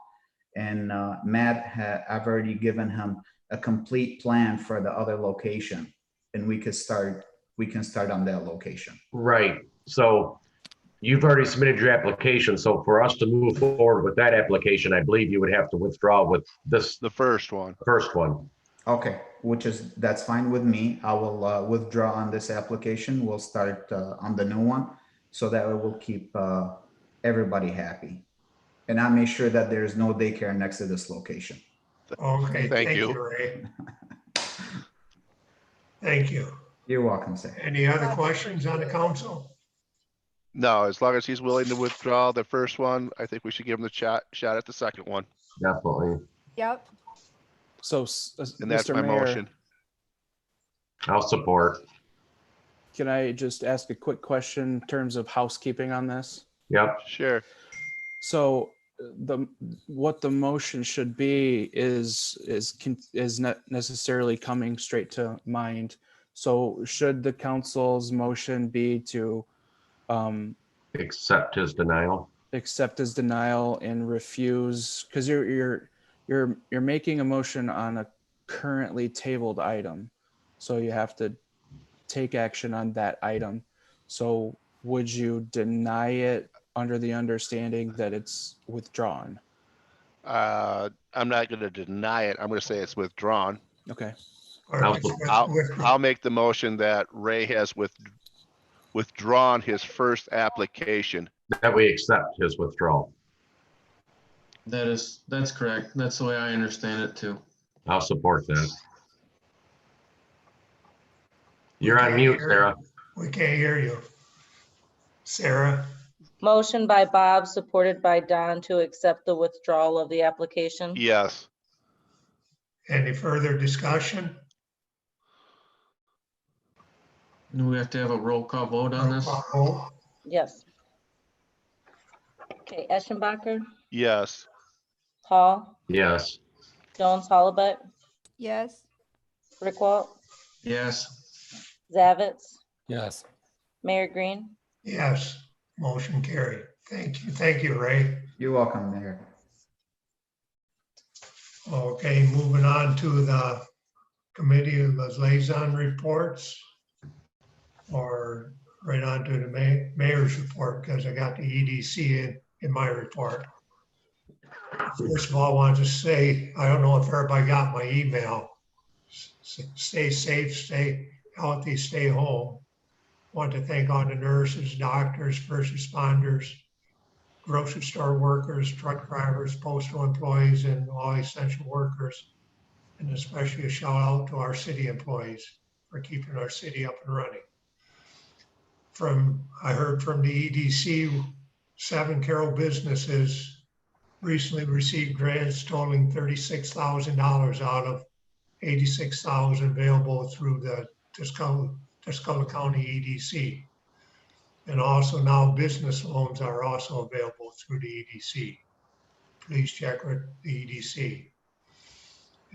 And Matt, I've already given him a complete plan for the other location, and we can start on that location. Right. So you've already submitted your application. So for us to move forward with that application, I believe you would have to withdraw with this, The first one. first one. Okay, that's fine with me. I will withdraw on this application. We'll start on the new one, so that it will keep everybody happy. And I make sure that there's no daycare next to this location. Okay, Thank thank you. you, Ray. Thank you. You're welcome, sir. Any other questions on the council? No, as long as he's willing to withdraw the first one, I think we should give him the shot at the second one. Definitely. Yep. So, And that's Mr. my Mayor, motion. I'll support. can I just ask a quick question in terms of housekeeping on this? Yep. Sure. So what the motion should be is not necessarily coming straight to mind. So should the council's motion be to Accept his denial. accept his denial and refuse, because you're making a motion on a currently tabled item, so you have to take action on that item. So would you deny it under the understanding that it's withdrawn? I'm not gonna deny it. I'm gonna say it's withdrawn. Okay. Or I'll- it's I'll make the motion that Ray has withdrawn his first application. That we accept his withdrawal. That's correct. That's the way I understand it too. I'll support that. You're on mute, Sarah. We can't hear you. Sarah, Motion by Bob, supported by Don to accept the withdrawal of the application. Yes. any further discussion? Do we have to have a roll call vote on this? Roll call vote. Yes. Okay, Eschenbacher, Yes. Hall, Yes. Jones, Hollaback, Yes. Rickwalt, Yes. Zavitz, Yes. Mayor Green. Yes, motion carried. Thank you. Thank you, Ray. You're welcome, Mayor. Okay, moving on to the committee of liaison reports. Or right on to the mayor's report, because I got the EDC in my report. First of all, I want to say, I don't know if everybody got my email. Stay safe, stay healthy, stay home. Want to thank all the nurses, doctors, first responders, grocery store workers, truck drivers, postal employees, and all essential workers. And especially a shout out to our city employees for keeping our city up and running. I heard from the EDC, 7 Caro businesses recently received grants totaling $36,000 out of $86,000 available through the Tuscola County EDC. And also now business loans are also available through the EDC. Please check with the EDC.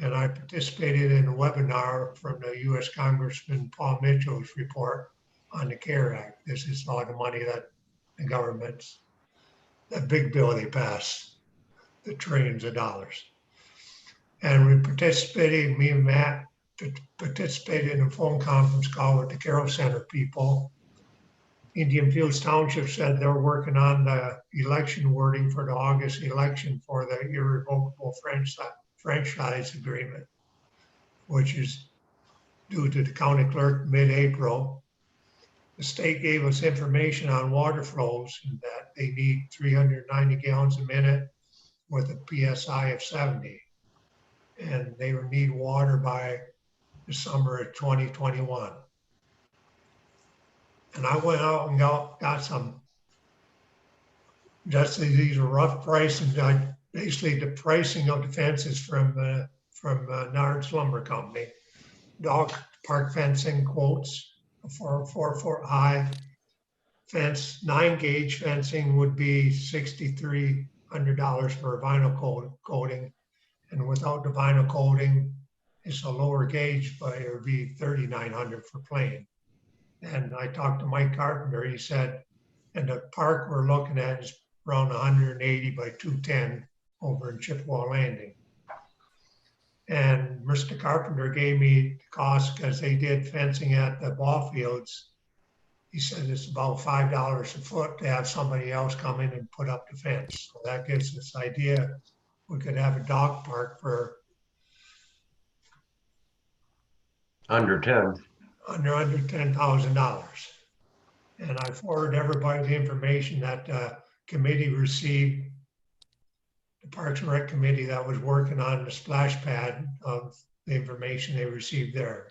And I participated in a webinar from the U.S. Congressman Paul Mitchell's report on the CARE Act. This is all the money that the government's, that big bill they passed, the trillions of dollars. And we participated, me and Matt participated in a phone conference call with the Caro Center people. Indian Fields Township said they're working on the election wording for the August election for the irrevocable franchise agreement, which is due to the county clerk mid-April. The state gave us information on water flows and that they need 390 gallons a minute with a PSI of 70. And they would need water by the summer of 2021. And I went out and got some, just these are rough pricing. Basically the pricing of the fences from Nards Lumber Company. Dog park fencing quotes for a 4-foot high fence. 9-gauge fencing would be $6,300 for a vinyl coating. And without the vinyl coating, it's a lower gauge, but it would be $3,900 for plain. And I talked to Mike Carpenter, he said, and the park we're looking at is around 180 by 210 over in Chippewa Landing. And Mr. Carpenter gave me the cost because they did fencing at the ball fields. He said it's about $5 a foot to have somebody else come in and put up the fence. So that gives us idea. We could have a dog park for Under $10,000. And I forwarded everybody the information that the committee received, the Parks and Rec committee that was working on the splash pad of the information they received there.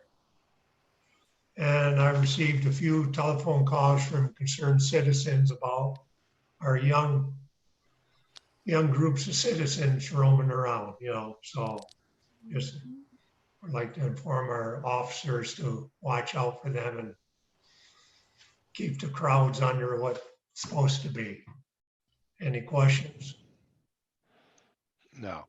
And I received a few telephone calls from concerned citizens about our young groups of citizens roaming around, so just would like to inform our officers to watch out for them and keep the crowds under what's supposed to be. Any questions? No.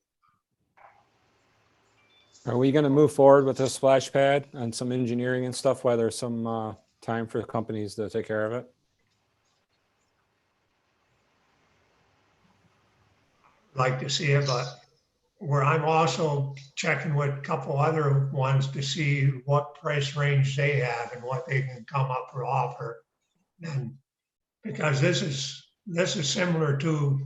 Are we gonna move forward with this splash pad and some engineering and stuff while there's some time for companies to take care of it? Like to see it, but where I'm also checking with a couple other ones to see what price range they have and what they can come up or offer. And because this is similar to,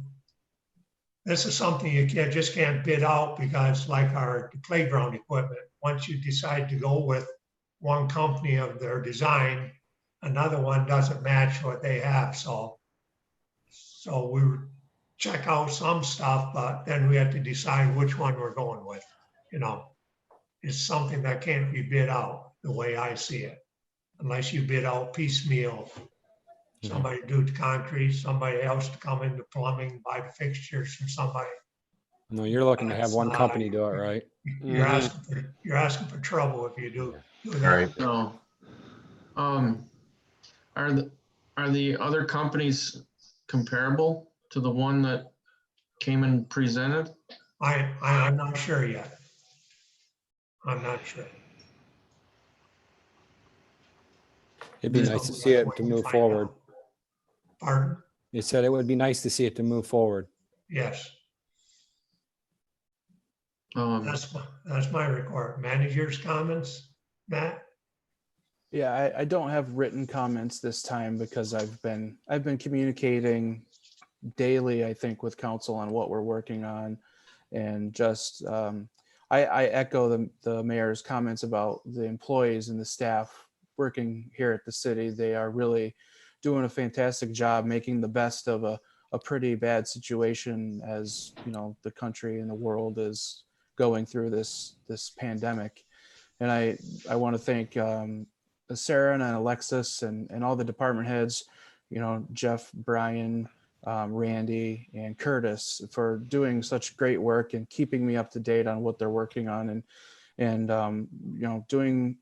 this is something you just can't bid out, because like our playground equipment, once you decide to go with one company of their design, another one doesn't match what they have. So we check out some stuff, but then we have to decide which one we're going with. You know, it's something that can't be bid out the way I see it, unless you bid out piecemeal. Somebody do the concrete, somebody else to come in the plumbing, buy the fixtures from somebody. No, you're looking to have That's one not- company do it, right? You're asking for trouble if you do that. Right. So, are the other companies comparable to the one that came and presented? I'm not sure yet. I'm not sure. It'd be nice to see it to move forward. Pardon? You said it would be nice to see it to move forward. Yes, Yes. that's my report. Manager's comments, Matt? Yeah, I don't have written comments this time because I've been communicating daily, I think, with council on what we're working on, and just I echo the mayor's comments about the employees and the staff working here at the city. They are really doing a fantastic job making the best of a pretty bad situation, as you know, the country and the world is going through this pandemic. And I want to thank Sarah and Alexis and all the department heads, you know, Jeff, Brian, Randy, and Curtis, for doing such great work and keeping me up to date on what they're working on, and you know, doing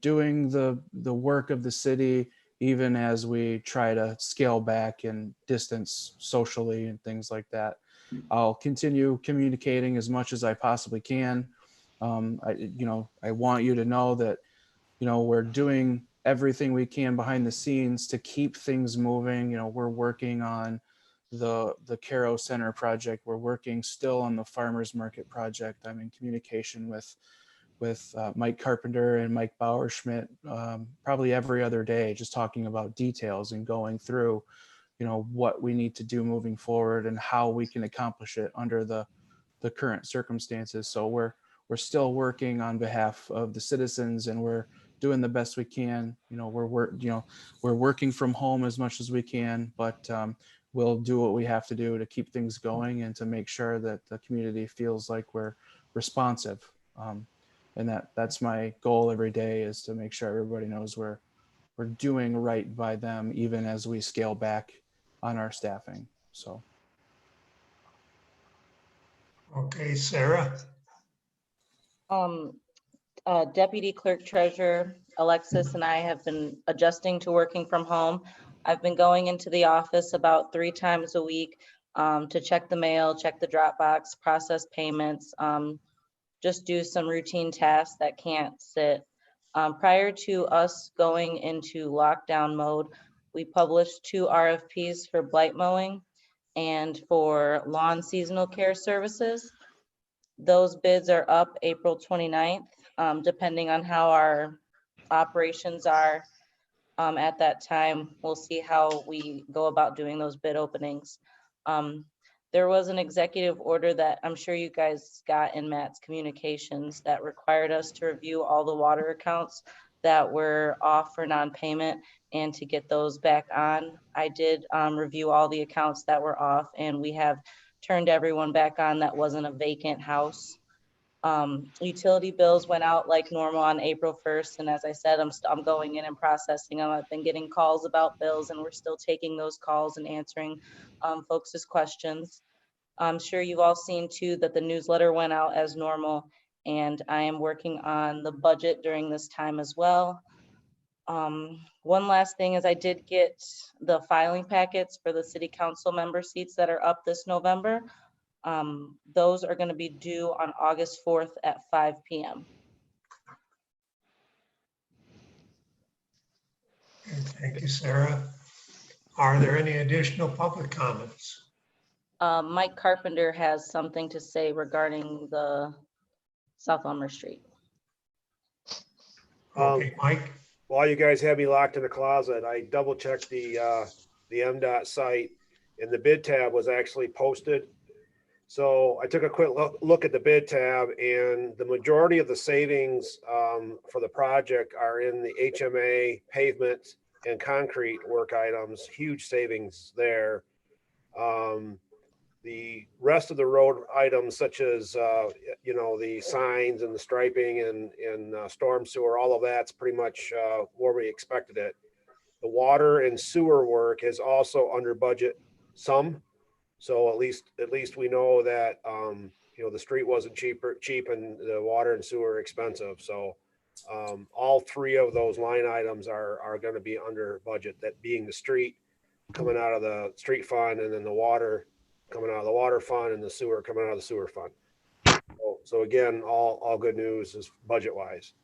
the work of the city, even as we try to scale back and distance socially and things like that. I'll continue communicating as much as I possibly can. I want you to know that, you know, we're doing everything we can behind the scenes to keep things moving. You know, we're working on the Caro Center project. We're working still on the farmers market project. I'm in communication with Mike Carpenter and Mike Bauerschmidt probably every other day, just talking about details and going through, you know, what we need to do moving forward and how we can accomplish it under the current circumstances. So we're still working on behalf of the citizens, and we're doing the best we can. You know, we're working from home as much as we can, but we'll do what we have to do to keep things going and to make sure that the community feels like we're responsive. And that's my goal every day, is to make sure everybody knows we're doing right by them, even as we scale back on our staffing. So. Okay, Sarah? Deputy Clerk Treasurer Alexis and I have been adjusting to working from home. I've been going into the office about 3 times a week to check the mail, check the Dropbox, process payments, just do some routine tasks that can't sit. Prior to us going into lockdown mode, we published 2 RFPs for blight mowing and for lawn seasonal care services. Those bids are up April 29th, depending on how our operations are at that time. We'll see how we go about doing those bid openings. There was an executive order that I'm sure you guys got in Matt's communications that required us to review all the water accounts that were off for non-payment and to get those back on. I did review all the accounts that were off, and we have turned everyone back on that wasn't a vacant house. Utility bills went out like normal on April 1st. And as I said, I'm going in and processing them. I've been getting calls about bills, and we're still taking those calls and answering folks' questions. I'm sure you've all seen too that the newsletter went out as normal, and I am working on the budget during this time as well. One last thing is I did get the filing packets for the city council member seats that are up this November. Those are going to be due on August 4th at 5 p.m. Thank you, Sarah. Are there any additional public comments? Mike Carpenter has something to say regarding the South Elmer Street. Okay, Mike, While you guys have me locked in the closet, I double checked the MDOT site, and the bid tab was actually posted. So I took a quick look at the bid tab, and the majority of the savings for the project are in the HMA pavement and concrete work items. Huge savings there. The rest of the road items, such as the signs and the striping and storm sewer, all of that's pretty much where we expected it. The water and sewer work is also under budget some. So at least we know that the street wasn't cheap and the water and sewer are expensive. So all three of those line items are going to be under budget. That being the street coming out of the street fund, and then the water coming out of the water fund, and the sewer coming out of the sewer fund. So again, all good news is budget wise.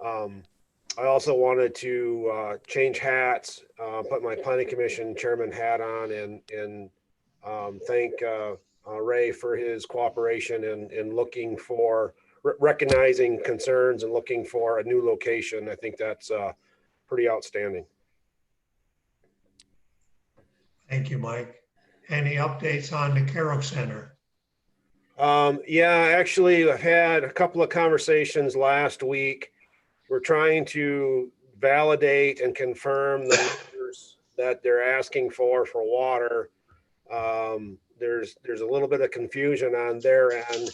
I also wanted to change hats, put my planning commission chairman hat on, and thank Ray for his cooperation in looking for recognizing concerns and looking for a new location. I think that's pretty outstanding. thank you, Mike. Any updates on the Caro Center? Yeah, actually, I've had a couple of conversations last week. We're trying to validate and confirm the numbers that they're asking for water. There's a little bit of confusion on their end.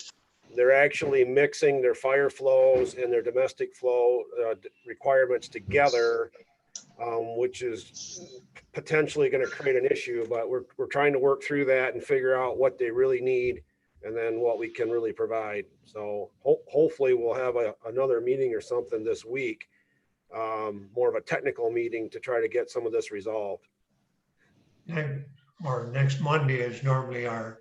They're actually mixing their fire flows and their domestic flow requirements together, which is potentially going to create an issue, but we're trying to work through that and figure out what they really need and then what we can really provide. So hopefully we'll have another meeting or something this week, more of a technical meeting to try to get some of this resolved. Next Monday is normally our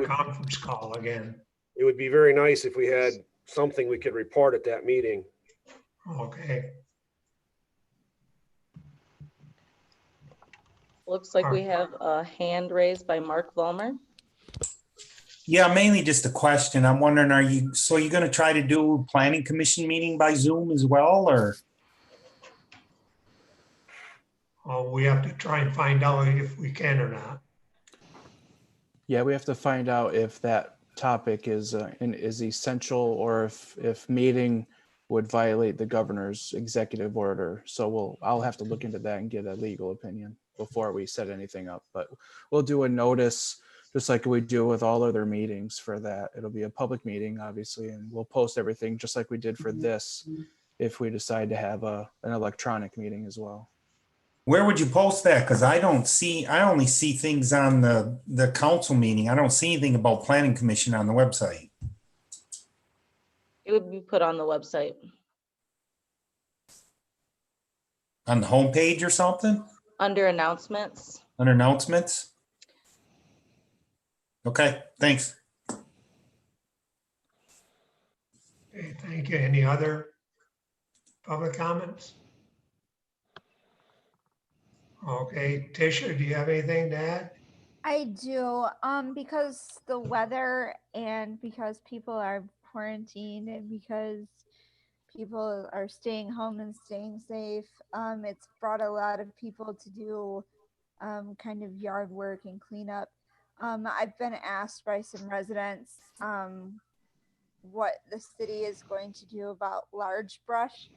conference call again. It would be very nice if we had something we could report at that meeting. Okay. Looks like we have a hand raised by Mark Vollmer. Yeah, mainly just a question. I'm wondering, you're going to try to do a planning commission meeting by Zoom as well, or? We have to try and find out if we can or not. Yeah, we have to find out if that topic is essential, or if meeting would violate the governor's executive order. So I'll have to look into that and get a legal opinion before we set anything up. But we'll do a notice just like we do with all other meetings for that. It'll be a public meeting, obviously, and we'll post everything just like we did for this if we decide to have an electronic meeting as well. Where would you post that? Because I only see things on the council meeting. I don't see anything about planning commission on the website. It would be put on the website. On the homepage or something? Under announcements. Under announcements? Okay, thanks. Okay, thank you. Any other public comments? Okay, Tisha, do you have anything to add? I do, because the weather and because people are quarantined and because people are staying home and staying safe, it's brought a lot of people to do kind of yard work and cleanup. I've been asked by some residents what the city is going to do about large brush.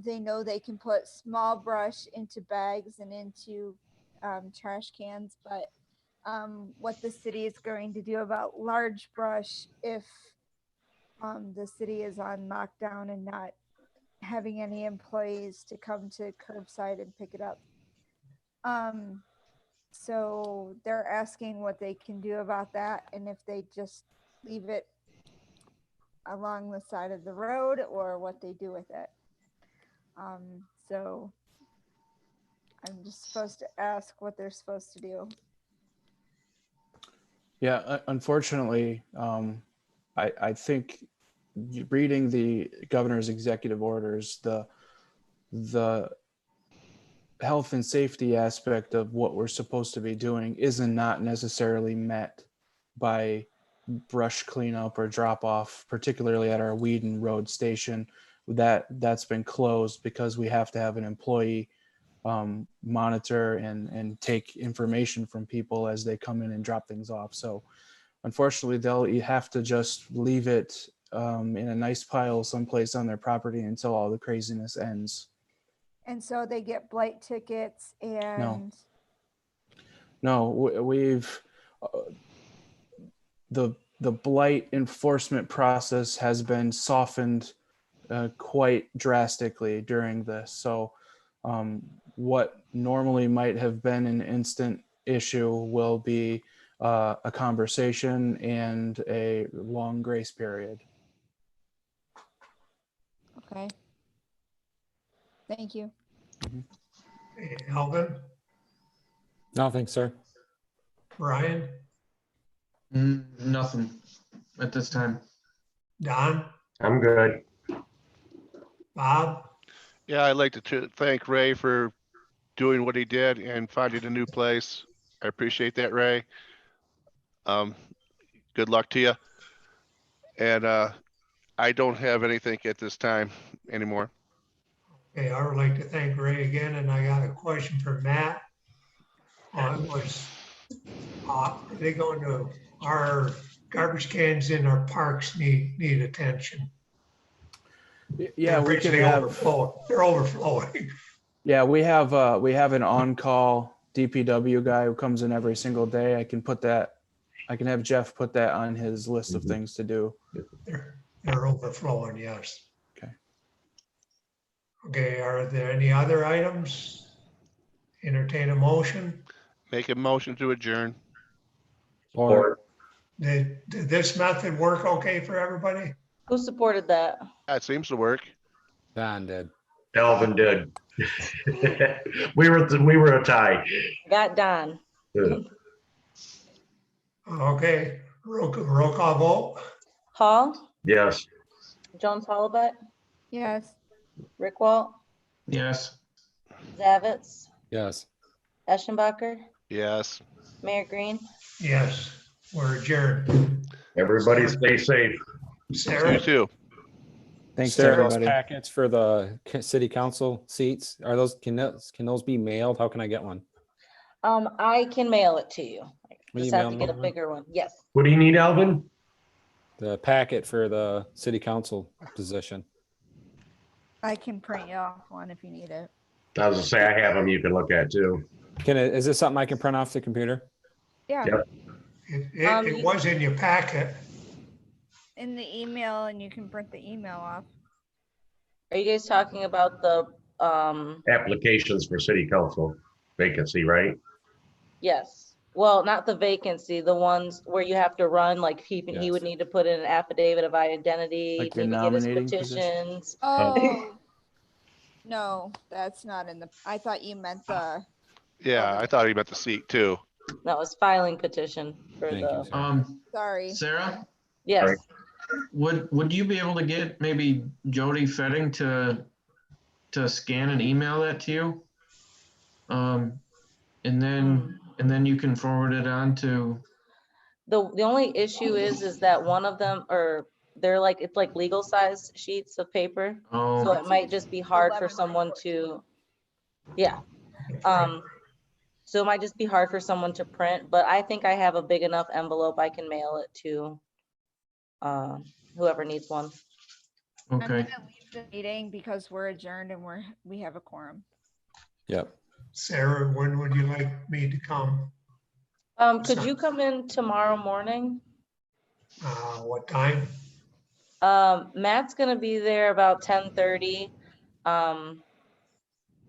They know they can put small brush into bags and into trash cans, but what the city is going to do about large brush if the city is on lockdown and not having any employees to come to curbside and pick it up. So they're asking what they can do about that, and if they just leave it along the side of the road or what they do with it. So I'm just supposed to ask what they're supposed to do. Yeah, unfortunately, I think reading the governor's executive orders, the health and safety aspect of what we're supposed to be doing not necessarily met by brush cleanup or drop off, particularly at our Whedon Road station. That's been closed because we have to have an employee monitor and take information from people as they come in and drop things off. So unfortunately, you have to just leave it in a nice pile someplace on their property until all the craziness ends. And so they get blight tickets and. No, we've the blight enforcement process has been softened quite drastically during this. So what normally might have been an instant issue will be a conversation and a long grace period. Okay. Thank you. Hey, Alvin, Nothing, sir. Brian, Nothing at this time. Don, I'm good. Bob, Yeah, I'd like to thank Ray for doing what he did and finding a new place. I appreciate that, Ray. Good luck to you. And I don't have anything at this time anymore. okay, I would like to thank Ray again, and I got a question for Matt. Are they going to, our garbage cans in our parks need attention? Yeah, we can They have. They're overflowing. Yeah, we have an on-call DPW guy who comes in every single day. I can have Jeff put that on his list of things to do. They're overflowing, yes. Okay. Okay, are there any other items? Entertain a motion. Make a motion to adjourn. Or Did this method work okay for everybody? Who supported that? That seems to work. Don did. Alvin did. We were a tie. Got Don. Okay, roll call vote. Hall, Yes. Jones Hollaback, Yes. Rick Walt, Yes. Zavitz, Yes. Eschenbacher, Yes. Mayor Green. Yes, we're adjourned. Everybody stay safe. Sarah? You too. Thanks to Sarah, those everybody. packets for the city council seats, can those be mailed? How can I get one? I can mail it to you. Will Just you have mail to get me a one? bigger one. Yes. What do you need, Alvin? The packet for the city council position. I can print you off one if you need it. I was gonna say, I have them you can look at too. Is this something I can print off the computer? Yeah. Yep. It was in your packet. In the email, and you can print the email off. Are you guys talking about the, Applications for city council vacancy, right? yes, well, not the vacancy, the ones where you have to run, like he would need to put in an affidavit of identity, Like the maybe get his nominating position? petitions. Oh. No, that's not in the, I thought you meant the, Yeah, I thought he meant the seat too. No, it's filing petition for Thank you, the, Sarah. sorry. Sarah, yes. would you be able to get maybe Jody Fetting to scan and email that to you? And then you can forward it on to, The only issue is that one of them, or they're like, it's like legal size sheets of paper. So it might just be hard for someone to, yeah. So it might just be hard for someone to print, but I think I have a big enough envelope. I can mail it to whoever needs one. I'm okay. gonna leave the meeting because we're adjourned and we have a quorum. Yep. Sarah, when would you like me to come? Could you come in tomorrow morning? What time? Matt's gonna be there about 10:30.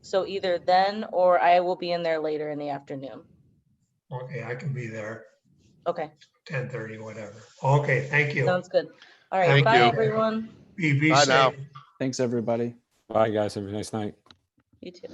So either then or I will be in there later in the afternoon. Okay, I can be there, Okay, 10:30, whatever. Okay, thank you. sounds good. All right, Thank bye, you. everyone. Be Bye now. safe. Thanks, everybody. Bye, guys. Have a nice night. You too.